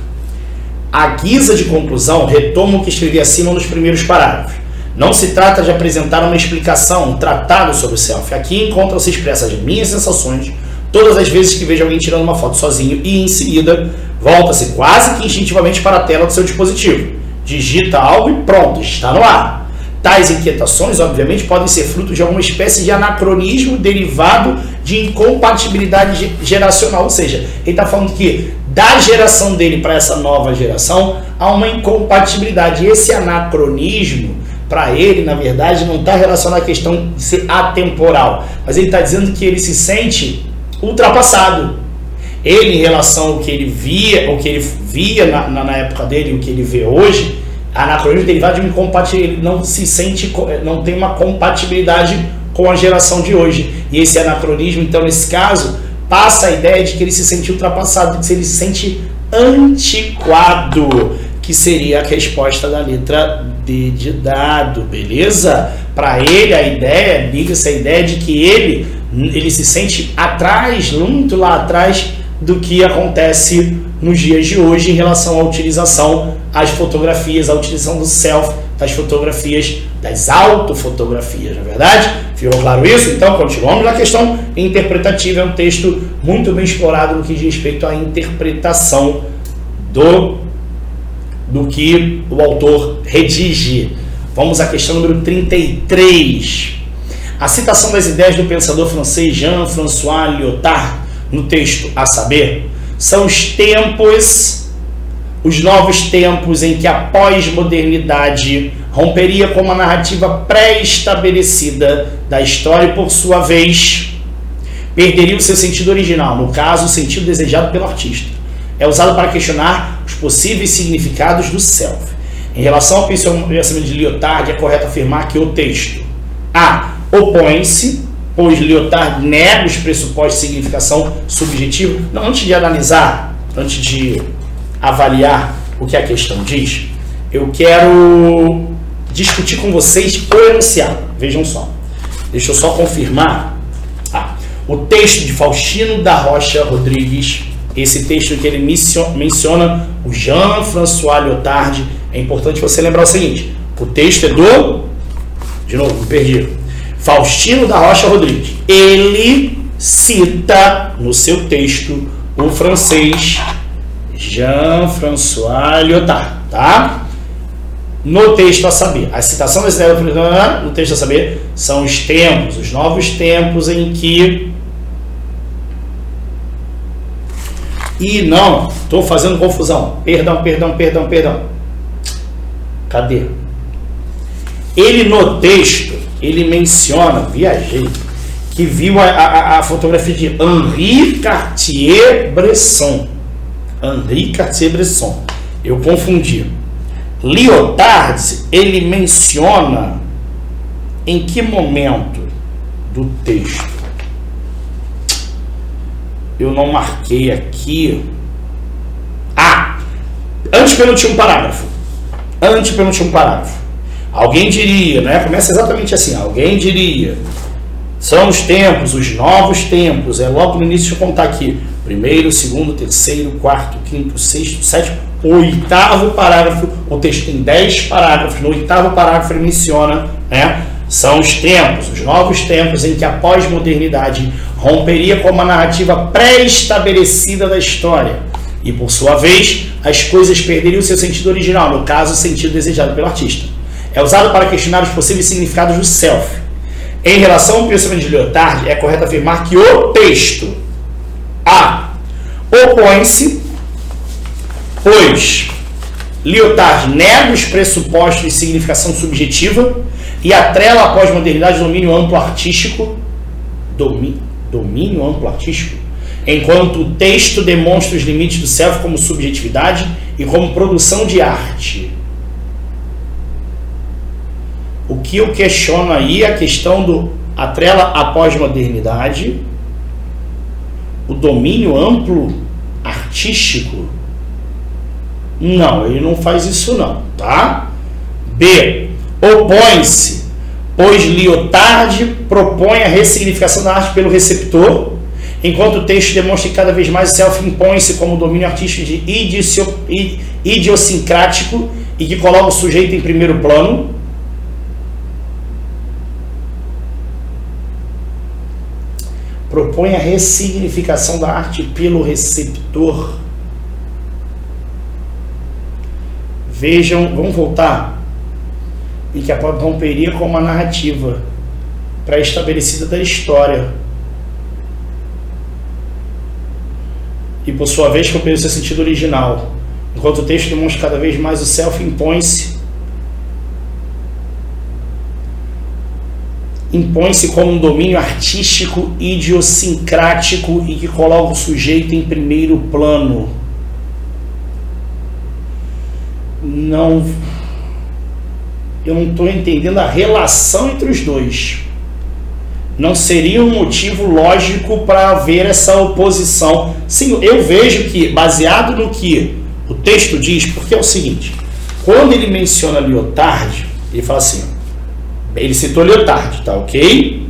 S1: À guisa de conclusão, retomo o que escrevi acima nos primeiros parágrafos. Não se trata de apresentar uma explicação, um tratado sobre o self. Aqui encontram-se expressas minhas sensações todas as vezes que vejo alguém tirando uma foto sozinho e em seguida volta-se quase que instintivamente para a tela do seu dispositivo. Digita algo e pronto, está no ar. Tais inquietações, obviamente, podem ser fruto de alguma espécie de anacronismo derivado de incompatibilidade geracional. Ou seja, ele está falando que da geração dele para essa nova geração há uma incompatibilidade. E esse anacronismo, para ele, na verdade, não está relacionado à questão de ser atemporal, mas ele está dizendo que ele se sente ultrapassado. Ele, em relação ao que ele via na época dele, o que ele vê hoje, anacronismo derivado de uma incompatibilidade, ele não se sente, não tem uma compatibilidade com a geração de hoje. E esse anacronismo, então, nesse caso, passa a ideia de que ele se sente ultrapassado, de que ele se sente antiquado, que seria a resposta da letra D de dado, beleza? Para ele, a ideia, liga-se a ideia de que ele se sente atrás, muito lá atrás, do que acontece nos dias de hoje em relação à utilização às fotografias, à utilização do self, das fotografias, das autofotografias, não é verdade? Ficou claro isso? Então, continuamos na questão interpretativa. É um texto muito bem explorado no que diz respeito à interpretação do que o autor redige. Vamos à questão número 33. A citação das ideias do pensador francês Jean-François Lyotard no texto, a saber, são os novos tempos em que a pós-modernidade romperia com uma narrativa pré-estabelecida da história e, por sua vez, perderia o seu sentido original, no caso, o sentido desejado pelo artista. É usado para questionar os possíveis significados do self. Em relação ao pensamento de Lyotard, é correto afirmar que o texto A. opõe-se, pois Lyotard nega os pressupostos de significação subjetiva. Não, antes de analisar, antes de avaliar o que a questão diz, eu quero discutir com vocês o enunciado. Vejam só. Deixa eu só confirmar. O texto de Faustino da Rocha Rodrigues, esse texto que ele menciona o Jean-François Lyotard, é importante você lembrar o seguinte: o texto é do... De novo, me perdi. Faustino da Rocha Rodrigues. Ele cita no seu texto o francês Jean-François Lyotard, tá? No texto a saber, a citação desse no texto a saber são os tempos, os novos tempos em que... E não, estou fazendo confusão. Perdão. Cadê? Ele no texto, ele menciona, viajei, que viu a fotografia de Henri Cartier-Bresson. Henri Cartier-Bresson. Eu confundi. Lyotard, ele menciona em que momento do texto? Eu não marquei aqui. Antepenúltimo parágrafo. Alguém diria, né? Começa exatamente assim. Alguém diria: são os tempos, os novos tempos. É logo no início, deixa eu contar aqui. Primeiro, segundo, terceiro, quarto, quinto, sexto, sétimo, oitavo parágrafo. O texto tem 10 parágrafos. No oitavo parágrafo ele menciona, né? São os tempos, os novos tempos em que a pós-modernidade romperia com uma narrativa pré-estabelecida da história e, por sua vez, as coisas perderiam o seu sentido original, no caso, o sentido desejado pelo artista. é usado para questionar os possíveis significados do self. Em relação ao pensamento de Lyotard, é correto afirmar que o texto A opõe-se, pois Lyotard nega os pressupostos de significação subjetiva e atrela à pós-modernidade domínio amplo artístico, domínio amplo artístico, enquanto o texto demonstra os limites do self como subjetividade e como produção de arte. O que eu questiono aí é a questão do atrela à pós-modernidade, o domínio amplo artístico. Não, ele não faz isso não, tá? B. Opõe-se, pois Lyotard propõe a ressignificação da arte pelo receptor, enquanto o texto demonstra que cada vez mais o self impõe-se como domínio artístico idiosincrático e que coloca o sujeito em primeiro plano. Propõe a ressignificação da arte pelo receptor. Vejam, vamos voltar. E que romperia com uma narrativa pré-estabelecida da história. E por sua vez romperia seu sentido original. Enquanto o texto demonstra cada vez mais o self impõe-se como um domínio artístico idiosincrático e que coloca o sujeito em primeiro plano. Eu não estou entendendo a relação entre os dois. Não seria um motivo lógico para haver essa oposição. Sim, eu vejo que, baseado no que o texto diz, porque é o seguinte, quando ele menciona Lyotard, ele fala assim, ele citou Lyotard, tá ok?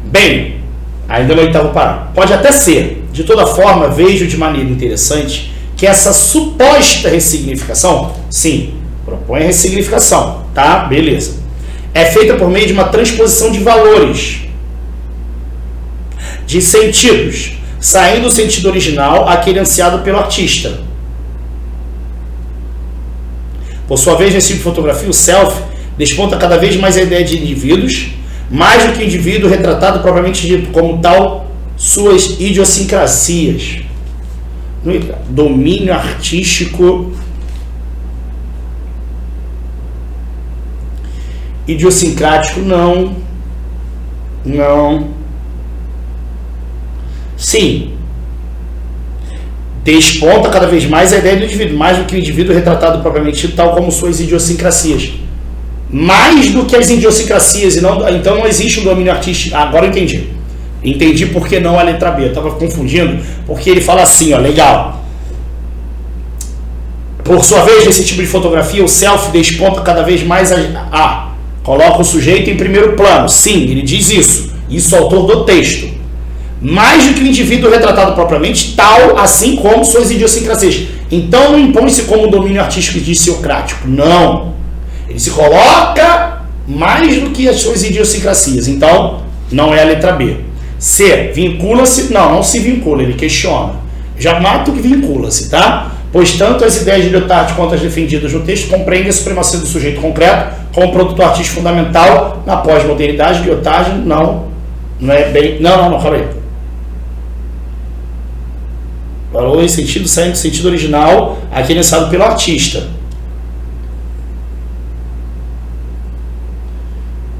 S1: Bem, ainda no oitavo parágrafo. Pode até ser. De toda forma, vejo de maneira interessante que essa suposta ressignificação, sim, propõe a ressignificação, tá? Beleza. É feita por meio de uma transposição de valores, de sentidos, saindo do sentido original àquele ansiado pelo artista. Por sua vez, nesse tipo de fotografia, o self desponta cada vez mais a ideia de indivíduos, mais do que o indivíduo retratado propriamente dito, como tal, suas idiosincrasias. Domínio artístico idiosincrático, não. Sim. Desponta cada vez mais a ideia do indivíduo, mais do que o indivíduo retratado propriamente dito, tal como suas idiosincrasias. Mais do que as idiosincrasias, então não existe um domínio artístico. Agora eu entendi. Entendi por que não a letra B. Eu estava confundindo, porque ele fala assim, ó, legal. Por sua vez, nesse tipo de fotografia, o self desponta cada vez mais coloca o sujeito em primeiro plano. Sim, ele diz isso. Isso é o autor do texto. Mais do que o indivíduo retratado propriamente, tal, assim como suas idiosincrasias. Então não impõe-se como um domínio artístico idiosincrático. Não. Ele se coloca mais do que as suas idiosincrasias. Então, não é a letra B. C. Vincula-se. Não se vincula. Ele questiona. Já mato que vincula-se, tá? Pois tanto as ideias de Lyotard quanto as defendidas no texto compreendem a supremacia do sujeito concreto como produto artístico fundamental na pós-modernidade. Lyotard não é bem... Não, calma aí. Falou em sentido, saindo do sentido original, aqui lançado pelo artista.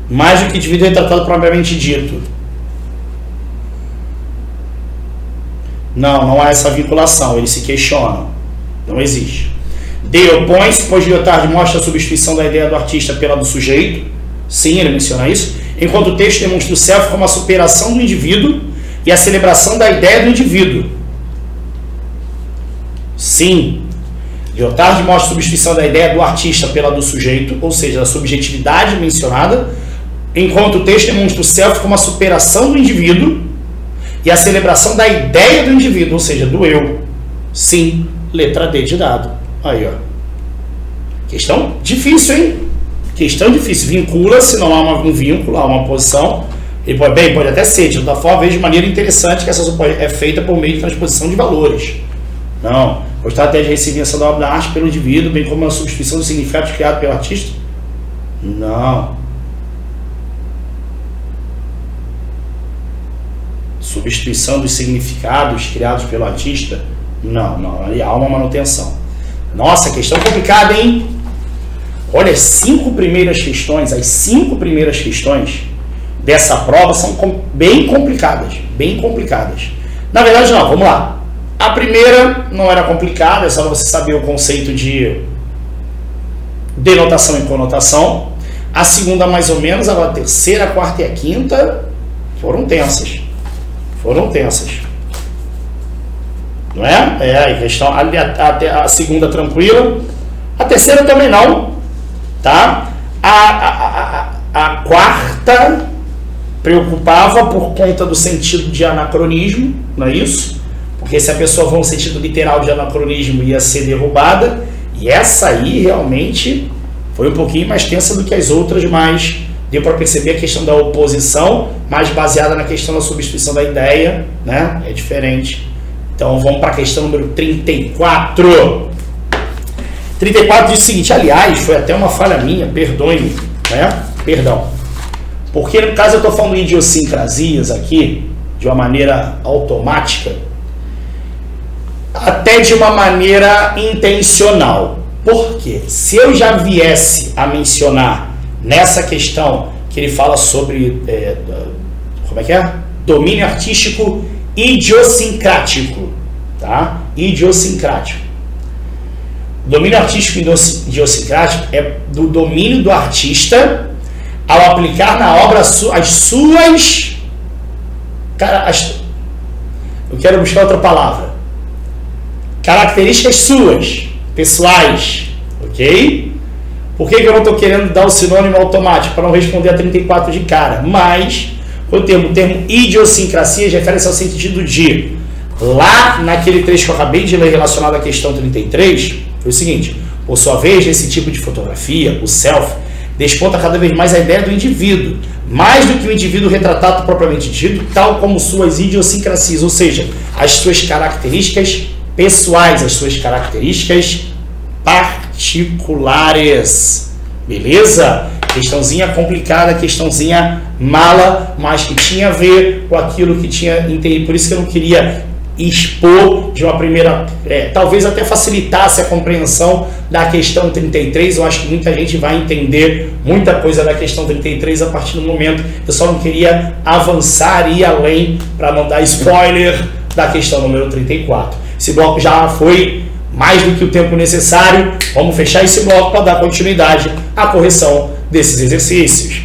S1: Mais do que indivíduo retratado propriamente dito. Não há essa vinculação, ele se questiona. Não existe. D. Opõe-se, pois Lyotard mostra a substituição da ideia do artista pela do sujeito. Sim, ele menciona isso. Enquanto o texto demonstra o self como a superação do indivíduo e a celebração da ideia do indivíduo. Sim. Lyotard mostra a substituição da ideia do artista pela do sujeito, ou seja, a subjetividade mencionada, enquanto o texto demonstra o self como a superação do indivíduo e a celebração da ideia do indivíduo, ou seja, do eu. Sim, letra D de dado. Aí, ó. Questão difícil, hein? Questão difícil. Vincula-se, não há um vínculo, há uma posição. Ele pode até ser, de toda forma, vejo de maneira interessante que essa é feita por meio de transposição de valores. Não. Ou estratégia de ressignificação da obra da arte pelo indivíduo, bem como a substituição dos significados criados pelo artista. Não. Substituição dos significados criados pelo artista? Não. Ali há uma manutenção. Nossa, questão complicada, hein? Olha, as 5 primeiras questões dessa prova são bem complicadas. Na verdade, não, vamos lá. A primeira não era complicada, é só você saber o conceito de denotação e conotação. A segunda, mais ou menos. Agora, a terceira, a quarta e a quinta foram tensas. Não é? A questão, a segunda tranquila. A terceira também não. Tá? A quarta preocupava por conta do sentido de anacronismo, não é isso? Porque se a pessoa for no sentido literal de anacronismo ia ser derrubada, e essa aí realmente foi um pouquinho mais tensa do que as outras, mas deu para perceber a questão da oposição, mais baseada na questão da substituição da ideia, né? É diferente. Então vamos para a questão número 34. 34 diz o seguinte, aliás, foi até uma falha minha, perdoe-me, né? Perdão. Porque no caso eu estou falando de idiosincrasias aqui, de uma maneira automática, até de uma maneira intencional. Por quê? Se eu já viesse a mencionar nessa questão que ele fala sobre, como é que é? Domínio artístico idiosincrático, tá? Idiosincrático. Domínio artístico idiosincrático é do domínio do artista ao aplicar na obra as suas... eu quero buscar outra palavra. Características suas, pessoais, ok? Por que eu não estou querendo dar o sinônimo automático? Para não responder a 34 de cara. Mas o termo idiosincrasia refere-se ao sentido de, lá naquele trecho que eu acabei de ler relacionado à questão 33, foi o seguinte: por sua vez, nesse tipo de fotografia, o self desponta cada vez mais a ideia do indivíduo, mais do que o indivíduo retratado propriamente dito, tal como suas idiosincrasias, ou seja, as suas características pessoais, as suas características particulares. Beleza? Questãozinha complicada, questãozinha mala, mas que tinha a ver com aquilo que tinha entendido. Por isso que eu não queria expor de uma primeira... talvez até facilitasse a compreensão da questão 33. Eu acho que muita gente vai entender muita coisa da questão 33 a partir do momento. Eu só não queria avançar e ir além para não dar spoiler da questão número 34. Esse bloco já foi mais do que o tempo necessário. Vamos fechar esse bloco para dar continuidade à correção desses exercícios.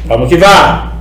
S1: Vamos que vá!